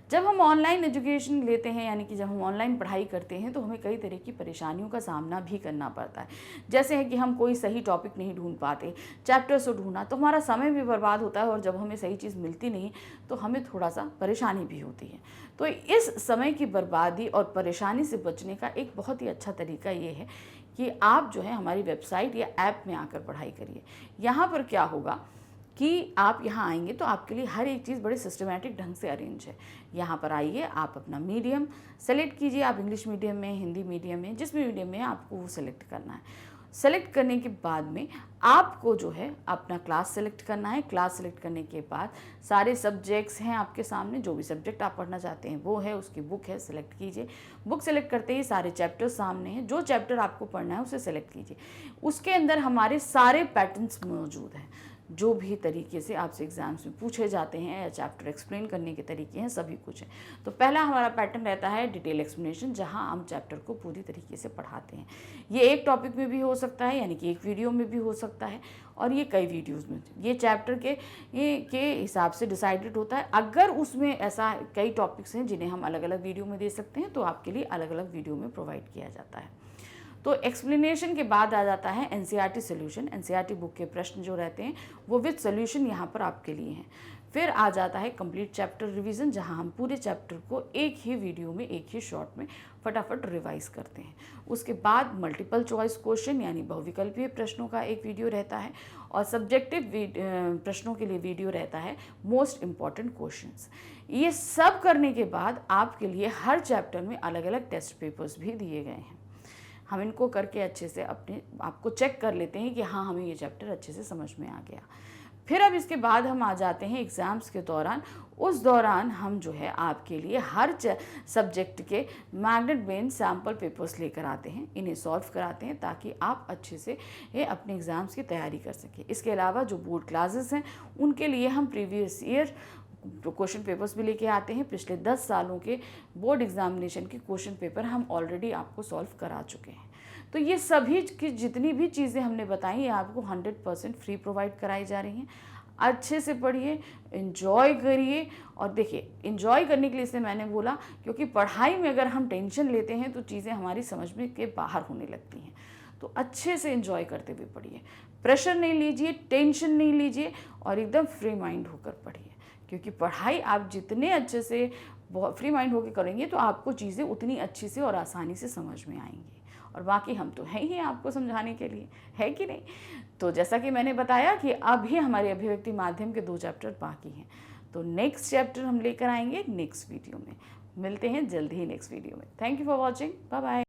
जब हम ऑनलाइन एजुकेशन लेते हैं, यानी कि जब हम ऑनलाइन पढ़ाई करते हैं, तो हमें कई तरह की परेशानियों का सामना भी करना पड़ता है। जैसे है कि हम कोई सही टॉपिक नहीं ढूंढ पाते, चैप्टर्स को ढूंढना, तो हमारा समय भी बर्बाद होता है और जब हमें सही चीज़ मिलती नहीं तो हमें थोड़ा सा परेशानी भी होती है। तो इस समय की बर्बादी और परेशानी से बचने का एक बहुत ही अच्छा तरीका ये है कि आप जो है हमारी वेबसाइट या ऐप में आकर पढ़ाई करिए। यहाँ पर क्या होगा कि आप यहाँ आएंगे तो आपके लिए हर एक चीज़ बड़े सिस्टमैटिक ढंग से अरेंज है। यहाँ पर आइए, आप अपना मीडियम सेलेक्ट कीजिए, आप इंग्लिश मीडियम में, हिंदी मीडियम में, जिस भी मीडियम में आपको वो सेलेक्ट करना है। सेलेक्ट करने के बाद में आपको जो है अपना क्लास सेलेक्ट करना है। क्लास सेलेक्ट करने के बाद सारे सब्जेक्ट्स हैं आपके सामने, जो भी सब्जेक्ट आप पढ़ना चाहते हैं वो है, उसकी बुक है, सेलेक्ट कीजिए। बुक सेलेक्ट करते ही सारे चैप्टर सामने हैं, जो चैप्टर आपको पढ़ना है उसे सेलेक्ट कीजिए। उसके अंदर हमारे सारे पैटर्न्स मौजूद हैं, जो भी तरीके से आपसे एग्जाम्स में पूछे जाते हैं या चैप्टर एक्सप्लेन करने के तरीके हैं, सभी कुछ है। तो पहला हमारा पैटर्न रहता है डिटेल एक्सप्लेनेशन, जहां हम चैप्टर को पूरी तरीके से पढ़ाते हैं। ये एक टॉपिक में भी हो सकता है, यानी कि एक वीडियो में भी हो सकता है, और ये कई वीडियोस में, ये चैप्टर के हिसाब से डिसाइडेड होता है। अगर उसमें ऐसा कई टॉपिक्स हैं जिन्हें हम अलग अलग वीडियो में दे सकते हैं, तो आपके लिए अलग अलग वीडियो में प्रोवाइड किया जाता है। तो एक्सप्लेनेशन के बाद आ जाता है एनसीईआरटी सॉल्यूशन। एनसीईआरटी बुक के प्रश्न जो रहते हैं वो विद सॉल्यूशन यहाँ पर आपके लिए हैं। फिर आ जाता है कंप्लीट चैप्टर रिवीजन, जहाँ हम पूरे चैप्टर को एक ही वीडियो में, एक ही शॉट में फटाफट रिवाइज करते हैं। उसके बाद मल्टीपल चॉइस क्वेश्चन यानी बहुविकल्पीय प्रश्नों का एक वीडियो रहता है, और सब्जेक्टिव प्रश्नों के लिए वीडियो रहता है मोस्ट इम्पॉर्टेंट क्वेश्चंस। ये सब करने के बाद आपके लिए हर चैप्टर में अलग अलग टेस्ट पेपर्स भी दिए गए हैं। हम इनको करके अच्छे से अपने आपको चेक कर लेते हैं कि हाँ, हमें ये चैप्टर अच्छे से समझ में आ गया। फिर अब इसके बाद हम आ जाते हैं एग्ज़ाम्स के दौरान। उस दौरान हम जो है आपके लिए हर सब्जेक्ट के मैग्नेट ब्रेन्स सैम्पल पेपर्स लेकर आते हैं, इन्हें सॉल्व कराते हैं ताकि आप अच्छे से अपने एग्ज़ाम्स की तैयारी कर सकें। इसके अलावा जो बोर्ड क्लासेस हैं उनके लिए हम प्रीवियस ईयर क्वेश्चन पेपर्स भी लेके आते हैं। पिछले 10 सालों के बोर्ड एग्जामिनेशन के क्वेश्चन पेपर हम ऑलरेडी आपको सॉल्व करा चुके हैं। तो ये सभी की जितनी भी चीज़ें हमने बताई, ये आपको 100% फ्री प्रोवाइड कराई जा रही हैं। अच्छे से पढ़िए, इन्जॉय करिए। और देखिए, इन्जॉय करने के लिए इसलिए मैंने बोला क्योंकि पढ़ाई में अगर हम टेंशन लेते हैं तो चीज़ें हमारी समझ में के बाहर होने लगती हैं। तो अच्छे से इन्जॉय करते हुए पढ़िए, प्रेशर नहीं लीजिए, टेंशन नहीं लीजिए, और एकदम फ्री माइंड होकर पढ़िए। क्योंकि पढ़ाई आप जितने अच्छे से फ्री माइंड होकर करेंगे तो आपको चीज़ें उतनी अच्छी से और आसानी से समझ में आएंगी। और बाकी हम तो हैं ही आपको समझाने के लिए, है कि नहीं। तो जैसा कि मैंने बताया कि अभी हमारे अभिव्यक्ति माध्यम के 2 चैप्टर बाकी हैं, तो नेक्स्ट चैप्टर हम लेकर आएंगे नेक्स्ट वीडियो में। मिलते हैं जल्द ही नेक्स्ट वीडियो में। Thank you for watching, bye bye.